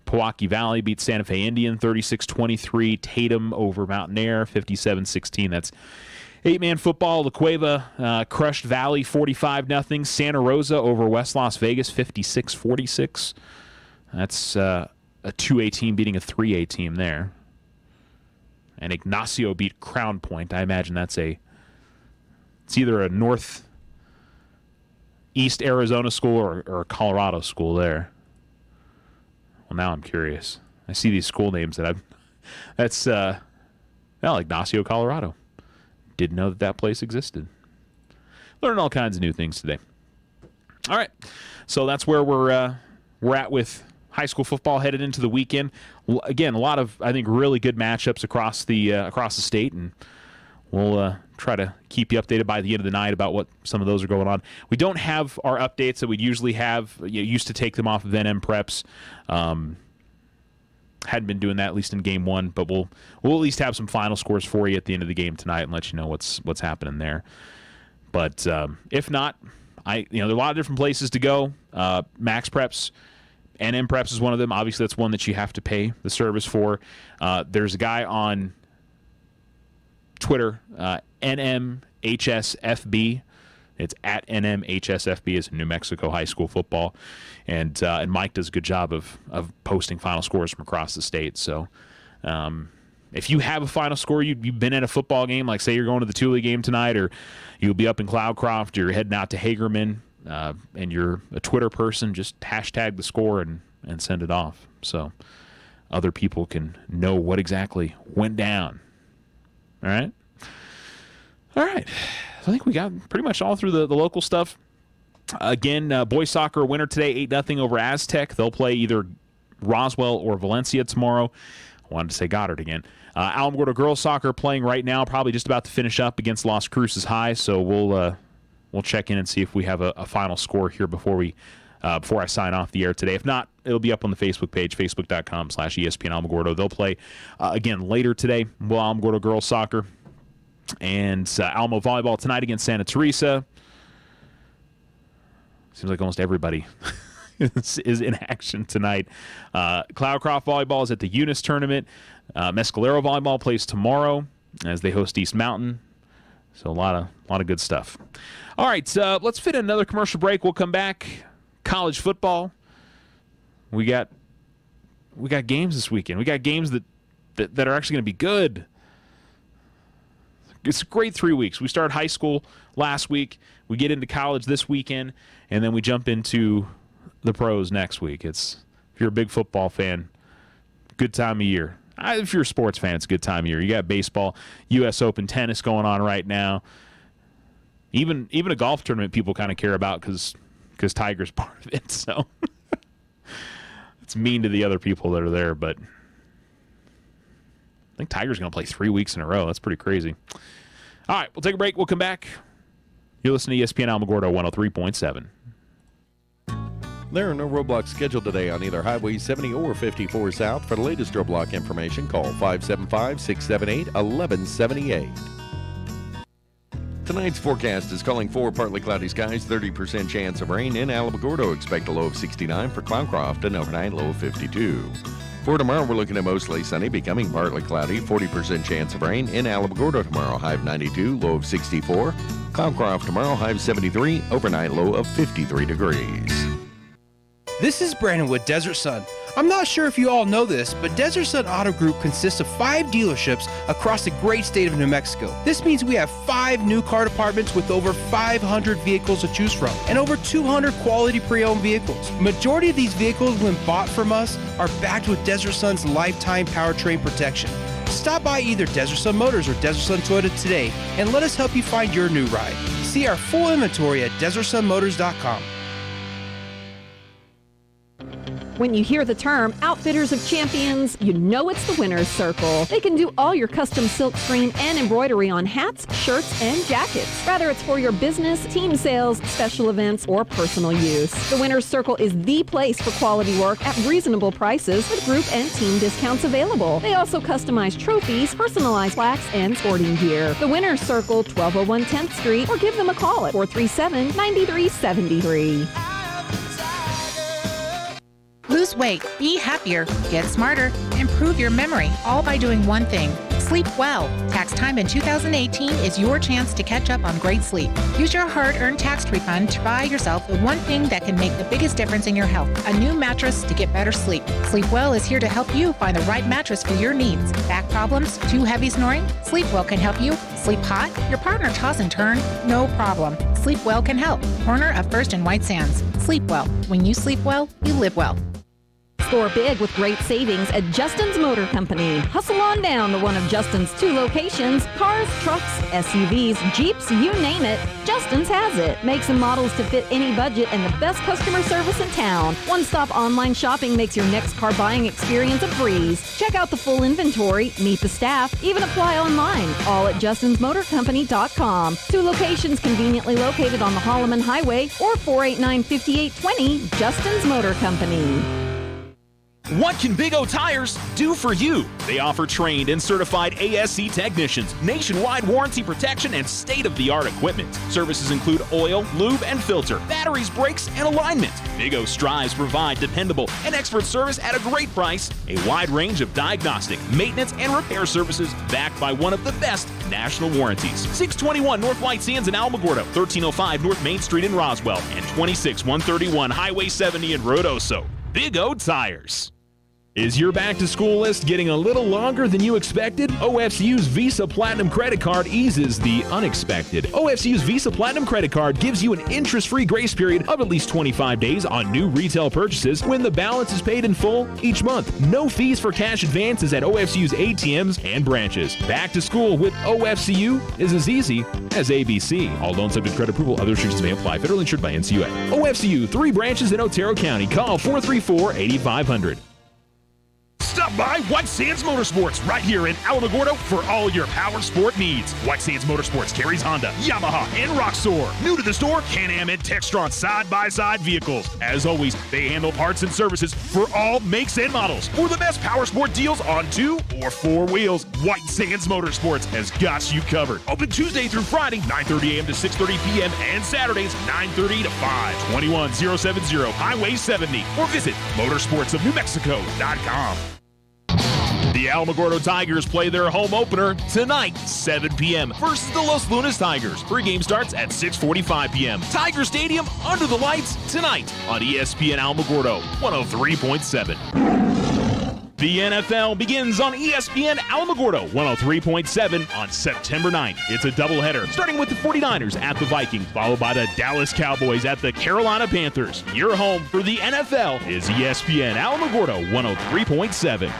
S2: Pewaukee Valley beat Santa Fe Indian 36-23. Tatum over Mountainair 57-16. That's 8-man football. La Cueva crushed Valley 45-0. Santa Rosa over West Las Vegas 56-46. That's a 2A team beating a 3A team there. And Ignacio beat Crown Point. I imagine it's either a northeast Arizona school or a Colorado school there. Well, now I'm curious. I see these school names that's Ignacio, Colorado. Didn't know that place existed. Learning all kinds of new things today. All right, so that's where we're at with high school football headed into the weekend. Again, a lot of, I think, really good matchups across the state, and we'll try to keep you updated by the end of the night about what some of those are going on. We don't have our updates that we'd usually have. Used to take them off of NM Preps. Hadn't been doing that, at least in game one, but we'll at least have some final scores for you at the end of the game tonight and let you know what's happening there. But if not, there are a lot of different places to go. Max Preps, NM Preps is one of them. Obviously, that's one that you have to pay the service for. There's a guy on Twitter, NMHSFB. It's at NMHSFB. It's New Mexico High School Football. And Mike does a good job of posting final scores from across the state. So if you have a final score, you've been at a football game, like say you're going to the Thule game tonight, or you'll be up in Cloudcroft, or you're heading out to Hagerman, and you're a Twitter person, just hashtag the score and send it off so other people can know what exactly went down. All right? All right. I think we got pretty much all through the local stuff. Again, boys soccer winner today, 8-0 over Aztec. They'll play either Roswell or Valencia tomorrow. I wanted to say Goddard again. Alamogordo girls soccer playing right now, probably just about to finish up against Las Cruces High. So we'll check in and see if we have a final score here before I sign off the air today. If not, it'll be up on the Facebook page, facebook.com/ESPN Alamogordo. They'll play again later today. Alamogordo girls soccer. And Alamo volleyball tonight against Santa Teresa. Seems like almost everybody is in action tonight. Cloudcroft volleyball is at the Eunice tournament. Mescalero volleyball plays tomorrow as they host East Mountain. So a lot of good stuff. All right, let's fit in another commercial break. We'll come back. College football. We got games this weekend. We got games that are actually going to be good. It's a great 3 weeks. We started high school last week. We get into college this weekend, and then we jump into the pros next week. If you're a big football fan, good time of year. If you're a sports fan, it's a good time of year. You got baseball, U.S. Open tennis going on right now. Even a golf tournament people kind of care about because Tiger's part of it. So it's mean to the other people that are there, but I think Tiger's going to play 3 weeks in a row. That's pretty crazy. All right, we'll take a break. We'll come back. You're listening to ESPN Alamogordo 103.7.
S1: There are no roadblocks scheduled today on either Highway 70 or 54 South. For the latest roadblock information, call 575-678-1178. Tonight's forecast is calling for partly cloudy skies, 30% chance of rain. In Alamogordo, expect a low of 69. For Clowncroft, an overnight low of 52. For tomorrow, we're looking at mostly sunny, becoming partly cloudy, 40% chance of rain. In Alamogordo tomorrow, high of 92, low of 64. Clowncroft tomorrow, high of 73, overnight low of 53 degrees.
S8: This is Brandon with Desert Sun. I'm not sure if you all know this, but Desert Sun Auto Group consists of 5 dealerships across the great state of New Mexico. This means we have 5 new car departments with over 500 vehicles to choose from and over 200 quality pre-owned vehicles. Majority of these vehicles, when bought from us, are backed with Desert Sun's lifetime powertrain protection. Stop by either Desert Sun Motors or Desert Sun Toyota today and let us help you find your new ride. See our full inventory at DesertSunMotors.com.
S5: When you hear the term Outfitters of Champions, you know it's the Winner's Circle. They can do all your custom silk screen and embroidery on hats, shirts, and jackets. Whether it's for your business, team sales, special events, or personal use. The Winner's Circle is the place for quality work at reasonable prices with group and team discounts available. They also customize trophies, personalized plaques, and sporting gear. The Winner's Circle, 1201 10th Street, or give them a call at 437-9373.
S9: Lose weight, be happier, get smarter, improve your memory, all by doing one thing. Sleep well. Tax time in 2018 is your chance to catch up on great sleep. Use your hard-earned tax refund to buy yourself the one thing that can make the biggest difference in your health, a new mattress to get better sleep. Sleep Well is here to help you find the right mattress for your needs. Back problems? Too heavy snoring? Sleep Well can help you. Sleep hot? Your partner toss and turn? No problem. Sleep Well can help. Corner of First and White Sands. Sleep Well. When you sleep well, you live well.
S5: Score big with great savings at Justin's Motor Company. Hustle on down to one of Justin's 2 locations. Cars, trucks, SUVs, Jeeps, you name it, Justin's has it. Makes and models to fit any budget and the best customer service in town. One-stop online shopping makes your next car buying experience a breeze. Check out the full inventory, meet the staff, even apply online. All at JustinsMotorCompany.com. 2 locations conveniently located on the Holloman Highway or 489-5820 Justin's Motor Company.
S3: What can Big O Tires do for you? They offer trained and certified ASC technicians, nationwide warranty protection, and state-of-the-art equipment. Services include oil, lube, and filter, batteries, brakes, and alignment. Big O strives to provide dependable and expert service at a great price, a wide range of diagnostic, maintenance, and repair services backed by one of the best national warranties. 621 North White Sands in Alamogordo, 1305 North Main Street in Roswell, and 26131 Highway 70 in Ruidoso. Big O Tires. Is your back-to-school list getting a little longer than you expected? OFCU's Visa Platinum Credit Card eases the unexpected. OFCU's Visa Platinum Credit Card gives you an interest-free grace period of at least 25 days on new retail purchases when the balance is paid in full each month. No fees for cash advances at OFCU's ATMs and branches. Back to school with OFCU is as easy as ABC. All loans subject to credit approval. Other restrictions may apply. Federally insured by NCUA. OFCU, 3 branches in Otero County. Call 434-8500.
S10: Stop by White Sands Motorsports right here in Alamogordo for all your power sport needs. White Sands Motorsports carries Honda, Yamaha, and Roxor. New to the store, Can-Am and Textron side-by-side vehicles. As always, they handle parts and services for all makes and models. For the best power sport deals on 2 or 4 wheels, White Sands Motorsports has got you covered. Open Tuesday through Friday, 9:30 a.m. to 6:30 p.m. and Saturdays, 9:30 to 5. 21070 Highway 70 or visit motorsportsofnewmexico.com. The Alamogordo Tigers play their home opener tonight, 7 p.m. versus the Los Lunas Tigers. Pre-game starts at 6:45 p.m. Tiger Stadium under the lights tonight on ESPN Alamogordo 103.7. The NFL begins on ESPN Alamogordo 103.7 on September 9th. It's a doubleheader, starting with the 49ers at the Vikings, followed by the Dallas Cowboys at the Carolina Panthers. Your home for the NFL is ESPN Alamogordo 103.7.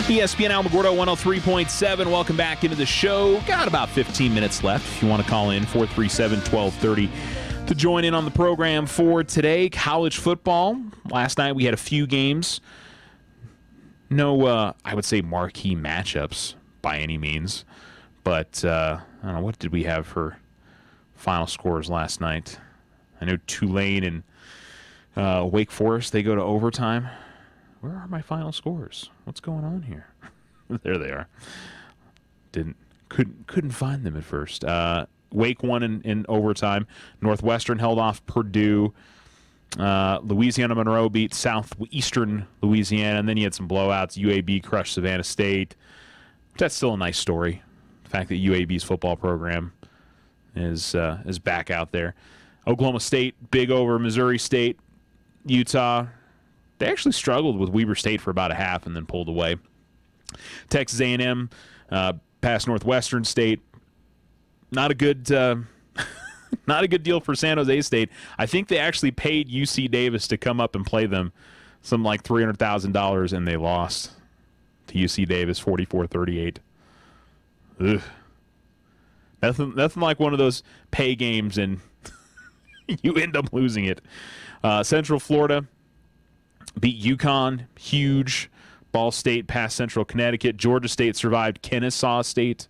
S2: ESPN Alamogordo 103.7. Welcome back into the show. Got about 15 minutes left. If you want to call in, 437-1230 to join in on the program for today. College football. Last night we had a few games. No, I would say marquee matchups by any means. But, I don't know, what did we have for final scores last night? I know Tulane and Wake Forest, they go to overtime. Where are my final scores? What's going on here? There they are. Couldn't find them at first. Wake won in overtime. Northwestern held off Purdue. Louisiana Monroe beat Southeastern Louisiana, and then you had some blowouts. UAB crushed Savannah State. That's still a nice story. The fact that UAB's football program is back out there. Oklahoma State, big over Missouri State. Utah, they actually struggled with Weber State for about a half and then pulled away. Texas A&M past Northwestern State. Not a good deal for San Jose State. I think they actually paid UC Davis to come up and play them some like $300,000, and they lost to UC Davis 44-38. Ugh. Nothing like one of those pay games and you end up losing it. Central Florida beat UConn, huge. Ball State passed Central Connecticut. Georgia State survived Kennesaw State.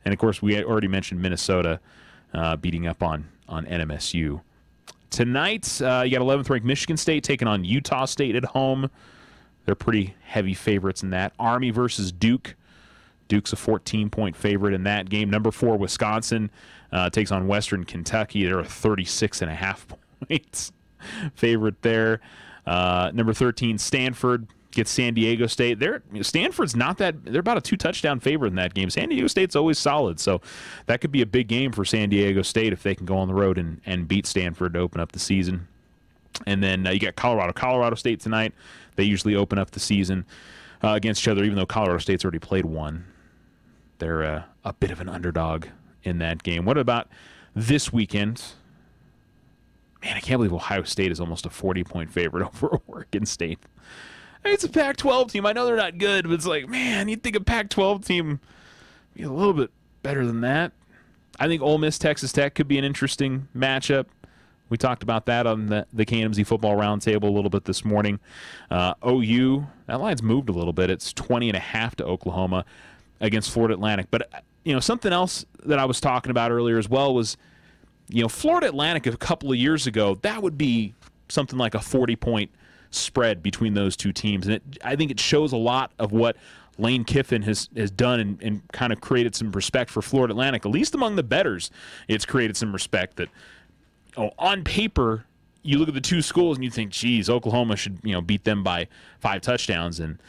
S2: And, of course, we had already mentioned Minnesota beating up on NMSU. Tonight, you got 11th-ranked Michigan State taking on Utah State at home. They're pretty heavy favorites in that. Army versus Duke. Duke's a 14-point favorite in that game. Number 4, Wisconsin takes on Western Kentucky. They're a 36.5 points favorite there. Number 13, Stanford gets San Diego State. Stanford's not that. They're about a 2-touchdown favorite in that game. San Diego State's always solid, so that could be a big game for San Diego State if they can go on the road and beat Stanford to open up the season. And then you got Colorado State tonight. They usually open up the season against each other, even though Colorado State's already played one. They're a bit of an underdog in that game. What about this weekend? Man, I can't believe Ohio State is almost a 40-point favorite over Oregon State. It's a Pac-12 team. I know they're not good, but it's like, man, you'd think a Pac-12 team be a little bit better than that. I think Ole Miss, Texas Tech could be an interesting matchup. We talked about that on the KMZ Football Roundtable a little bit this morning. OU, that line's moved a little bit. It's 20.5 to Oklahoma against Florida Atlantic. But, something else that I was talking about earlier as well was, Florida Atlantic a couple of years ago, that would be something like a 40-point spread between those two teams. And I think it shows a lot of what Lane Kiffin has done and kind of created some respect for Florida Atlantic. At least among the bettors, it's created some respect that, on paper, you look at the two schools and you think, geez, Oklahoma should beat them by 5 touchdowns. And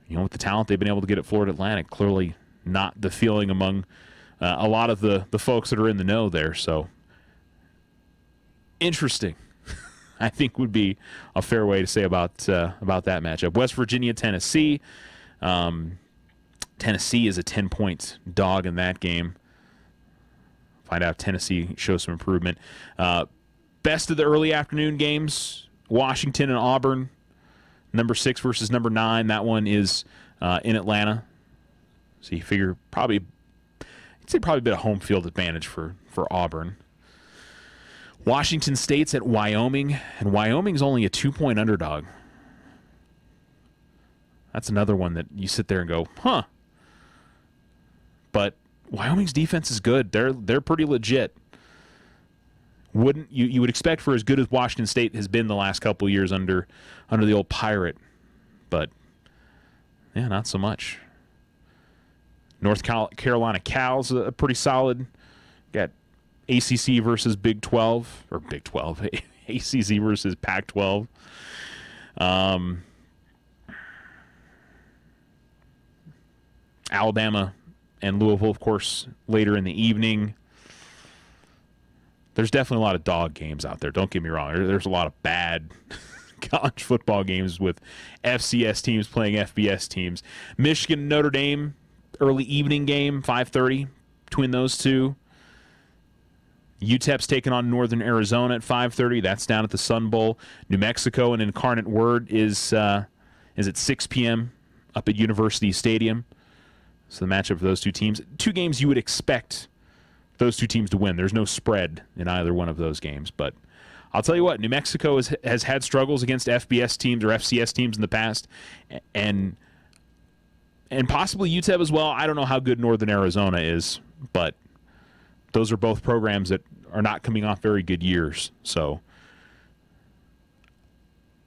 S2: with the talent they've been able to get at Florida Atlantic, clearly not the feeling among a lot of the folks that are in the know there. So, interesting. I think would be a fair way to say about that matchup. West Virginia, Tennessee. Tennessee is a 10-point dog in that game. Find out if Tennessee shows some improvement. Best of the early afternoon games, Washington and Auburn. Number 6 versus number 9. That one is in Atlanta. So you figure probably a bit of home field advantage for Auburn. Washington State's at Wyoming, and Wyoming's only a 2-point underdog. That's another one that you sit there and go, huh. But Wyoming's defense is good. They're pretty legit. You would expect for as good as Washington State has been the last couple of years under the old Pirate, but yeah, not so much. North Carolina Cal's a pretty solid. Got ACC versus Big 12, or Big 12, ACC versus Pac-12. Alabama and Louisville, of course, later in the evening. There's definitely a lot of dog games out there. Don't get me wrong. There's a lot of bad college football games with FCS teams playing FBS teams. Michigan, Notre Dame, early evening game, 5:30 between those two. UTEP's taking on Northern Arizona at 5:30. That's down at the Sun Bowl. New Mexico and Incarnate Word is at 6 p.m. up at University Stadium. So the matchup for those two teams. Two games you would expect those two teams to win. There's no spread in either one of those games. But I'll tell you what, New Mexico has had struggles against FBS teams or FCS teams in the past, and possibly UTEP as well. I don't know how good Northern Arizona is, but those are both programs that are not coming off very good years. So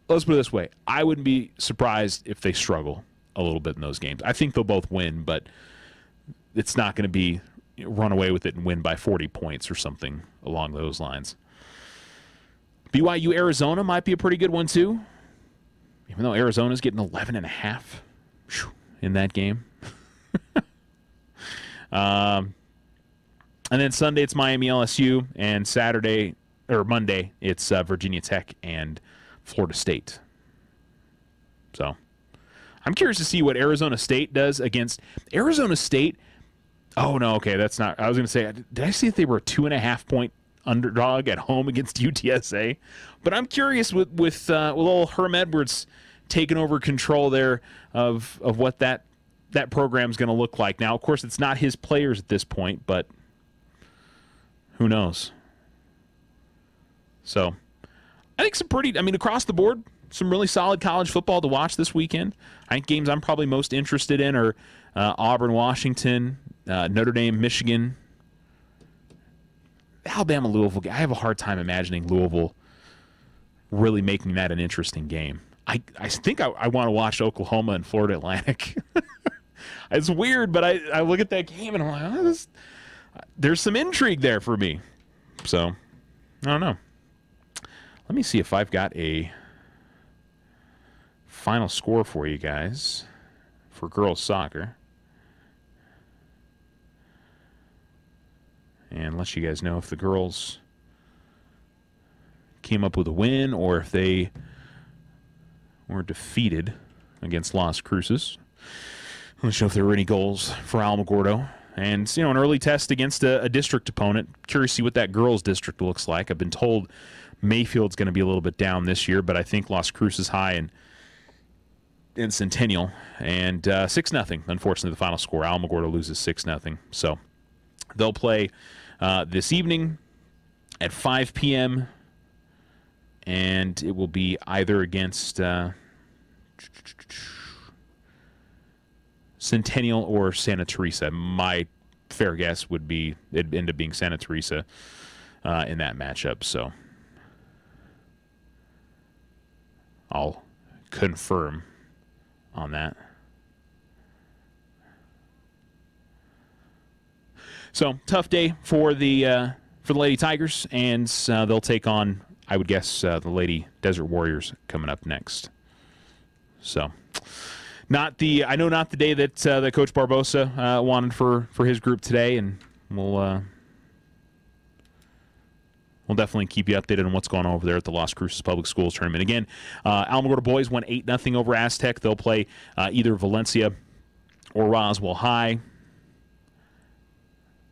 S2: let's put it this way. I wouldn't be surprised if they struggle a little bit in those games. I think they'll both win, but it's not going to be run away with it and win by 40 points or something along those lines. BYU Arizona might be a pretty good one too, even though Arizona's getting 11.5 in that game. And then Sunday it's Miami LSU, and Monday it's Virginia Tech and Florida State. So I'm curious to see what Arizona State does against Arizona State. Oh no, okay, that's not. I was going to say, did I see that they were a 2.5-point underdog at home against UTSA? But I'm curious with old Herm Edwards taking over control there of what that program's going to look like. Now, of course, it's not his players at this point, but who knows? So, I think across the board, some really solid college football to watch this weekend. I think games I'm probably most interested in are Auburn, Washington, Notre Dame, Michigan, Alabama, Louisville. I have a hard time imagining Louisville really making that an interesting game. I think I want to watch Oklahoma and Florida Atlantic. It's weird, but I look at that game and I'm like, there's some intrigue there for me. So, I don't know. Let me see if I've got a final score for you guys for girls soccer. And let you guys know if the girls came up with a win or if they were defeated against Las Cruces. Let's know if there were any goals for Alamogordo. And, an early test against a district opponent. Curious to see what that girls' district looks like. I've been told Mayfield's going to be a little bit down this year, but I think Las Cruces high in Centennial. And 6-0, unfortunately, the final score. Alamogordo loses 6-0. So they'll play this evening at 5 p.m., and it will be either against Centennial or Santa Teresa. My fair guess would be it'd end up being Santa Teresa in that matchup. So I'll confirm on that. So tough day for the Lady Tigers, and they'll take on, I would guess, the Lady Desert Warriors coming up next. So. Not the day that that Coach Barbosa wanted for his group today, and we'll definitely keep you updated on what's going on over there at the Las Cruces Public Schools tournament. Again, Alamogordo boys won 8-0 over Aztec. They'll play either Valencia or Roswell High.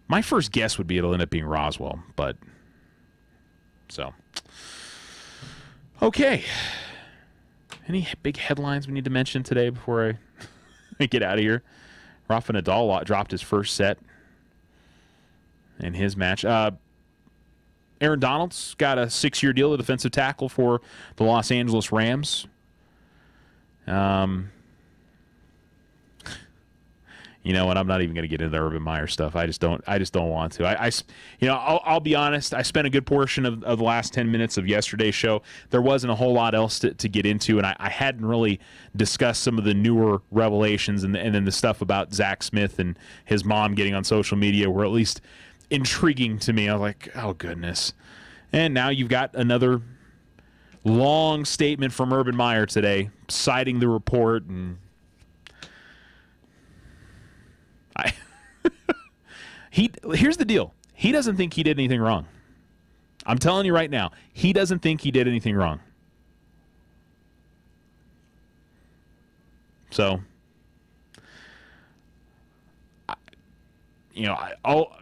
S2: My first guess would be it'll end up being Roswell, but so okay. Any big headlines we need to mention today before I get out of here? Rafa Nadal dropped his first set in his match. Aaron Donald's got a 6-year deal, a defensive tackle for the Los Angeles Rams. You know what? I'm not even going to get into the Urban Meyer stuff. I just don't want to. I'll be honest. I spent a good portion of the last 10 minutes of yesterday's show. There wasn't a whole lot else to get into, and I hadn't really discussed some of the newer revelations and then the stuff about Zach Smith and his mom getting on social media were at least intriguing to me. I was like, oh goodness. And now you've got another long statement from Urban Meyer today, citing the report and. Here's the deal. He doesn't think he did anything wrong. I'm telling you right now, he doesn't think he did anything wrong. So,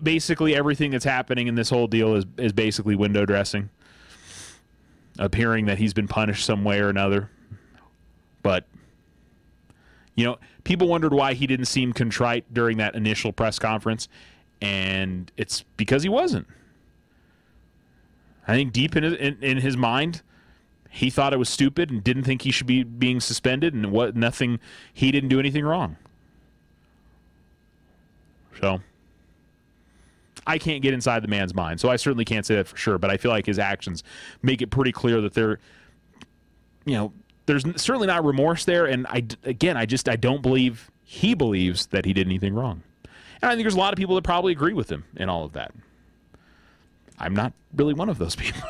S2: basically everything that's happening in this whole deal is basically window dressing, appearing that he's been punished some way or another. But, people wondered why he didn't seem contrite during that initial press conference. And it's because he wasn't. I think deep in his mind, he thought it was stupid and didn't think he should be being suspended, and he didn't do anything wrong. So I can't get inside the man's mind, so I certainly can't say that for sure. But I feel like his actions make it pretty clear that there's certainly not remorse there. And I don't believe he believes that he did anything wrong. And I think there's a lot of people that probably agree with him in all of that. I'm not really one of those people.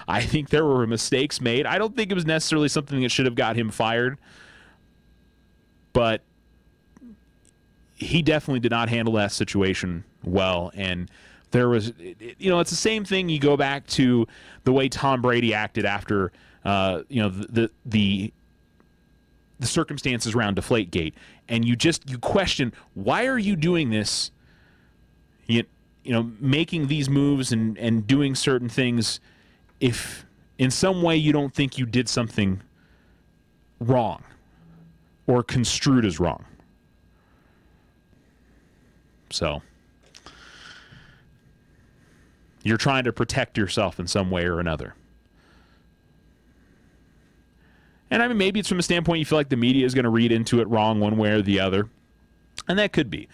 S2: I think there were mistakes made. I don't think it was necessarily something that should have got him fired, but he definitely did not handle that situation well. And there was, it's the same thing. You go back to the way Tom Brady acted after, the circumstances around Deflategate, and you question, why are you doing this? Making these moves and doing certain things, if in some way you don't think you did something wrong or construed as wrong. So you're trying to protect yourself in some way or another. And I mean, maybe it's from a standpoint you feel like the media is going to read into it wrong one way or the other. And that could be.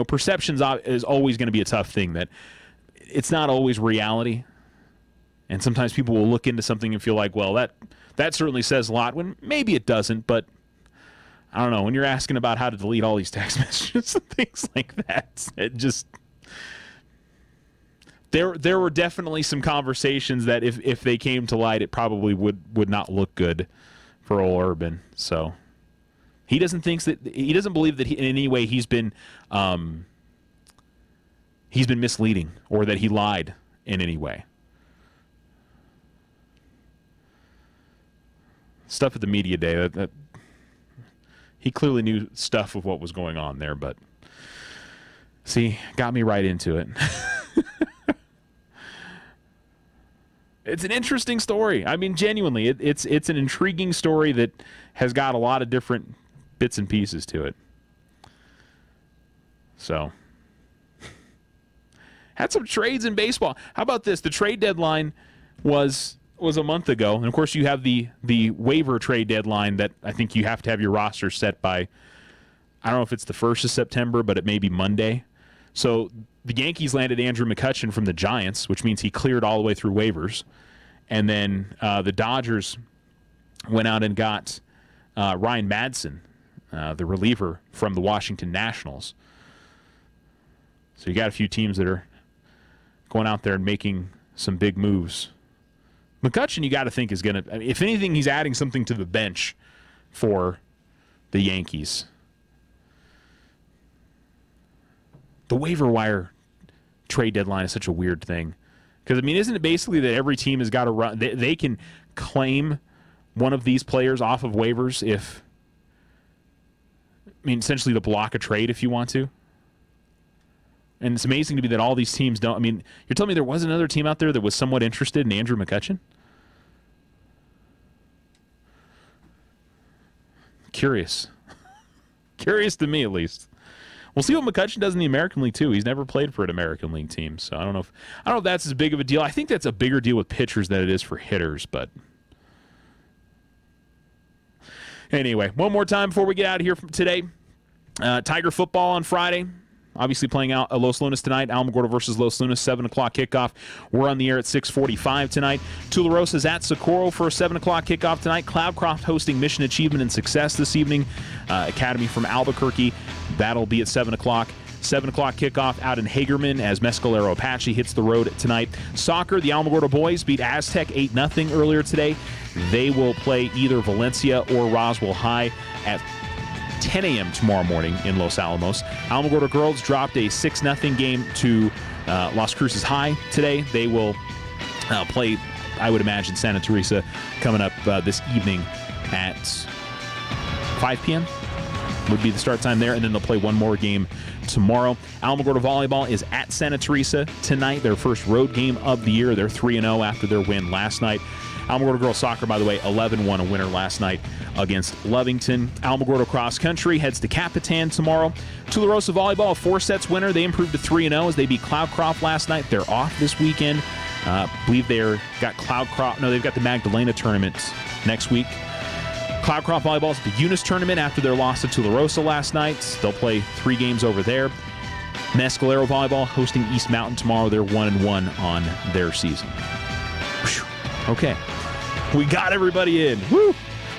S2: Perceptions is always going to be a tough thing, that it's not always reality. And sometimes people will look into something and feel like, well, that certainly says a lot, when maybe it doesn't. But I don't know, when you're asking about how to delete all these text messages and things like that, it just... There were definitely some conversations that if they came to light, it probably would not look good for old Urban. So he doesn't believe that in any way he's been misleading or that he lied in any way. Stuff at the media day that he clearly knew stuff of what was going on there, but see, got me right into it. It's an interesting story. I mean, genuinely, it's an intriguing story that has got a lot of different bits and pieces to it. So, had some trades in baseball. How about this? The trade deadline was a month ago, and of course you have the waiver trade deadline that I think you have to have your roster set by, I don't know if it's the 1st of September, but it may be Monday. So the Yankees landed Andrew McCutchen from the Giants, which means he cleared all the way through waivers. And then the Dodgers went out and got Ryan Madson, the reliever from the Washington Nationals. So you got a few teams that are going out there and making some big moves. McCutchen, you got to think, is going to, if anything, he's adding something to the bench for the Yankees. The waiver wire trade deadline is such a weird thing. Because, I mean, isn't it basically that every team has got to run, they can claim one of these players off of waivers if, essentially to block a trade if you want to? And it's amazing to me that all these teams don't. You're telling me there was another team out there that was somewhat interested in Andrew McCutchen? Curious. Curious to me, at least. We'll see what McCutchen does in the American League, too. He's never played for an American League team, so I don't know if that's as big of a deal. I think that's a bigger deal with pitchers than it is for hitters, but anyway, one more time before we get out of here from today. Tiger football on Friday. Obviously playing out Los Lunas tonight. Alamogordo versus Los Lunas, 7 o'clock kickoff. We're on the air at 6:45 tonight. Tularosa's at Socorro for a 7 o'clock kickoff tonight. Cloudcroft hosting Mission Achievement and Success this evening. Academy from Albuquerque. That'll be at 7 o'clock. 7 o'clock kickoff out in Hagerman as Mescalero Apache hits the road tonight. Soccer, the Alamogordo boys beat Aztec 8-0 earlier today. They will play either Valencia or Roswell High at 10 a.m. tomorrow morning in Los Alamos. Alamogordo girls dropped a 6-0 game to Las Cruces High today. They will play, I would imagine, Santa Teresa coming up this evening at 5 p.m. would be the start time there, and then they'll play one more game tomorrow. Alamogordo volleyball is at Santa Teresa tonight, their first road game of the year. They're 3-0 after their win last night. Alamogordo girls soccer, by the way, 11-1, a winner last night against Lovington. Alamogordo cross country heads to Capitan tomorrow. Tularosa volleyball, a 4-sets winner. They improved to 3-0 as they beat Cloudcroft last night. They're off this weekend. Believe they've got the Magdalena tournament next week. Cloudcroft volleyball is at the Eunice tournament after their loss to Tularosa last night. They'll play 3 games over there. Mescalero volleyball hosting East Mountain tomorrow. They're 1-1 on their season. Whew. Okay. We got everybody in. Woo!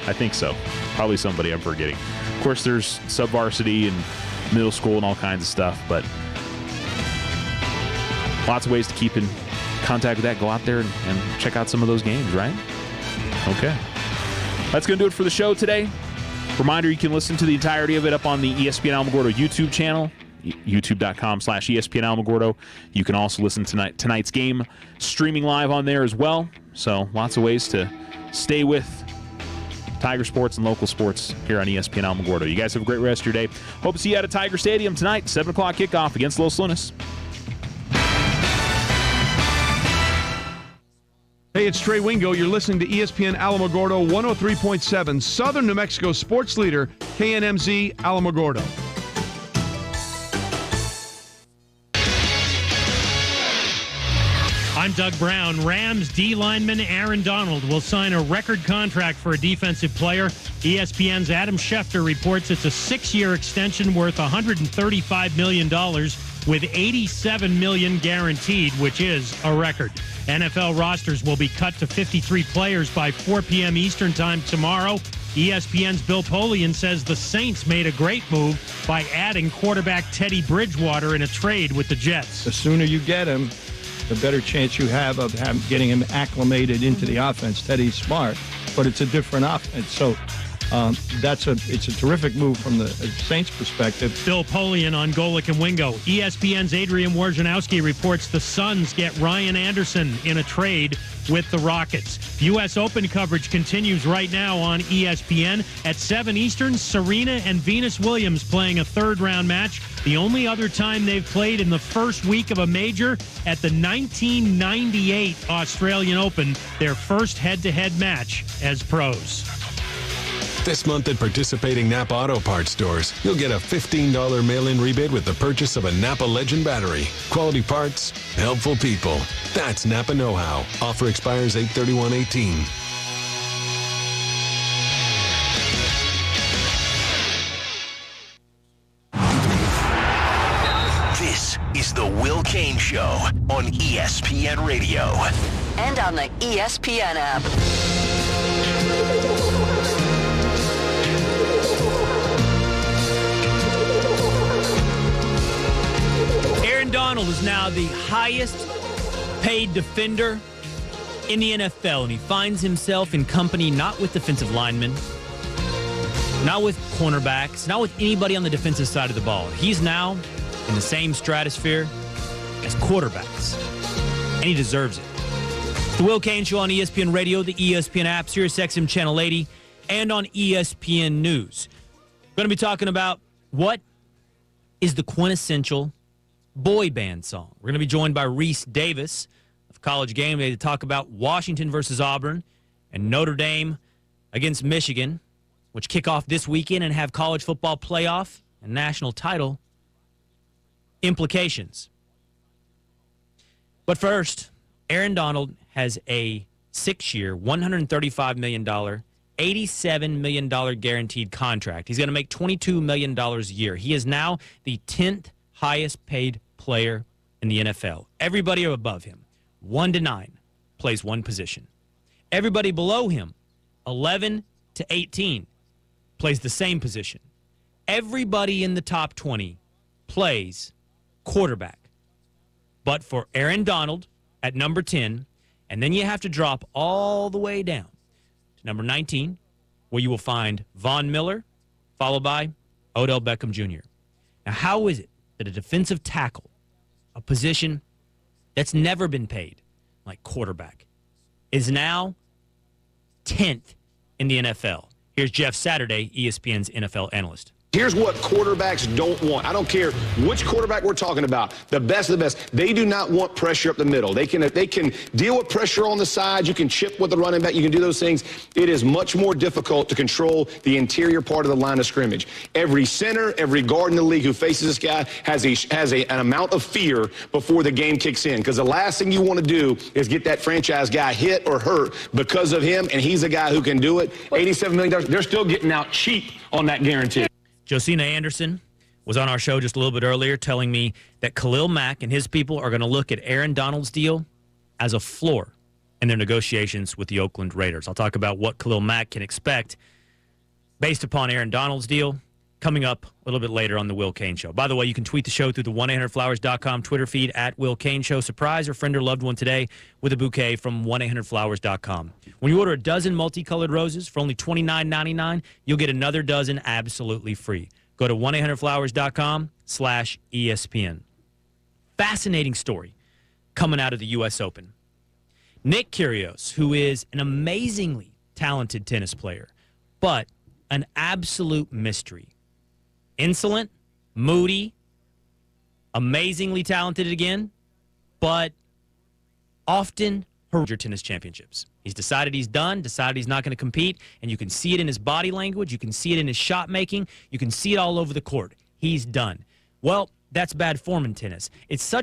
S2: I think so. Probably somebody I'm forgetting. Of course, there's sub-varsity and middle school and all kinds of stuff, but lots of ways to keep in contact with that, go out there and check out some of those games, right? Okay. That's going to do it for the show today. Reminder, you can listen to the entirety of it up on the ESPN Alamogordo YouTube channel, youtube.com/ESPN Alamogordo. You can also listen to tonight's game streaming live on there as well. So lots of ways to stay with Tiger sports and local sports here on ESPN Alamogordo. You guys have a great rest of your day. Hope to see you at Tiger Stadium tonight, 7 o'clock kickoff against Los Lunas.
S11: Hey, it's Trey Wingo. You're listening to ESPN Alamogordo 103.7, Southern New Mexico sports leader, KNMZ Alamogordo.
S12: I'm Doug Brown. Rams D lineman Aaron Donald will sign a record contract for a defensive player. ESPN's Adam Schefter reports it's a 6-year extension worth $135 million with $87 million guaranteed, which is a record. NFL rosters will be cut to 53 players by 4 p.m. Eastern Time tomorrow. ESPN's Bill Polian says the Saints made a great move by adding quarterback Teddy Bridgewater in a trade with the Jets.
S13: The sooner you get him, the better chance you have of getting him acclimated into the offense. Teddy's smart, but it's a different offense. So it's a terrific move from the Saints' perspective.
S12: Bill Polian on Golick and Wingo. ESPN's Adrian Wojnarowski reports the Suns get Ryan Anderson in a trade with the Rockets. U.S. Open coverage continues right now on ESPN. At 7 Eastern, Serena and Venus Williams playing a third-round match. The only other time they've played in the first week of a major at the 1998 Australian Open, their first head-to-head match as pros.
S14: This month at participating Napa Auto Parts stores, you'll get a $15 mail-in rebate with the purchase of a Napa Legend battery. Quality parts, helpful people. That's Napa know-how. Offer expires 8/31/18.
S15: This is the Will Cain Show on ESPN Radio.
S16: And on the ESPN app.
S17: Aaron Donald is now the highest paid defender in the NFL, and he finds himself in company not with defensive linemen, not with cornerbacks, not with anybody on the defensive side of the ball. He's now in the same stratosphere as quarterbacks, and he deserves it. The Will Cain Show on ESPN Radio, the ESPN app, SiriusXM Channel 80, and on ESPN News. We're going to be talking about what is the quintessential boy band song. We're going to be joined by Reese Davis of College Game Day to talk about Washington versus Auburn and Notre Dame against Michigan, which kick off this weekend and have college football playoff and national title implications. But first, Aaron Donald has a 6-year, $135 million, $87 million guaranteed contract. He's going to make $22 million a year. He is now the 10th highest paid player in the NFL. Everybody above him, 1 to 9, plays one position. Everybody below him, 11 to 18, plays the same position. Everybody in the top 20 plays quarterback. But for Aaron Donald at number 10, and then you have to drop all the way down to number 19, where you will find Von Miller, followed by Odell Beckham Jr. Now, how is it that a defensive tackle, a position that's never been paid, like quarterback, is now 10th in the NFL? Here's Jeff Saturday, ESPN's NFL analyst.
S18: Here's what quarterbacks don't want. I don't care which quarterback we're talking about, the best of the best. They do not want pressure up the middle. They can deal with pressure on the side. You can chip with the running back. You can do those things. It is much more difficult to control the interior part of the line of scrimmage. Every center, every guard in the league who faces this guy has an amount of fear before the game kicks in, because the last thing you want to do is get that franchise guy hit or hurt because of him, and he's a guy who can do it. $87 million, they're still getting out cheap on that guarantee.
S17: Josina Anderson was on our show just a little bit earlier telling me that Khalil Mack and his people are going to look at Aaron Donald's deal as a floor in their negotiations with the Oakland Raiders. I'll talk about what Khalil Mack can expect based upon Aaron Donald's deal coming up a little bit later on the Will Kane Show. By the way, you can tweet the show through the 1-800-Flowers.com Twitter feed at Will Kane Show. Surprise a friend or loved one today with a bouquet from 1-800-Flowers.com. When you order a dozen multicolored roses for only $29.99, you'll get another dozen absolutely free. Go to 1-800-Flowers.com/ESPN. Fascinating story coming out of the U.S. Open. Nick Kyrgios, who is an amazingly talented tennis player, but an absolute mystery. Insolent, moody, amazingly talented again, but often hurt your tennis championships. He's decided he's done, decided he's not going to compete, and you can see it in his body language, you can see it in his shot making, you can see it all over the court. He's done. Well, that's bad form in tennis. It's such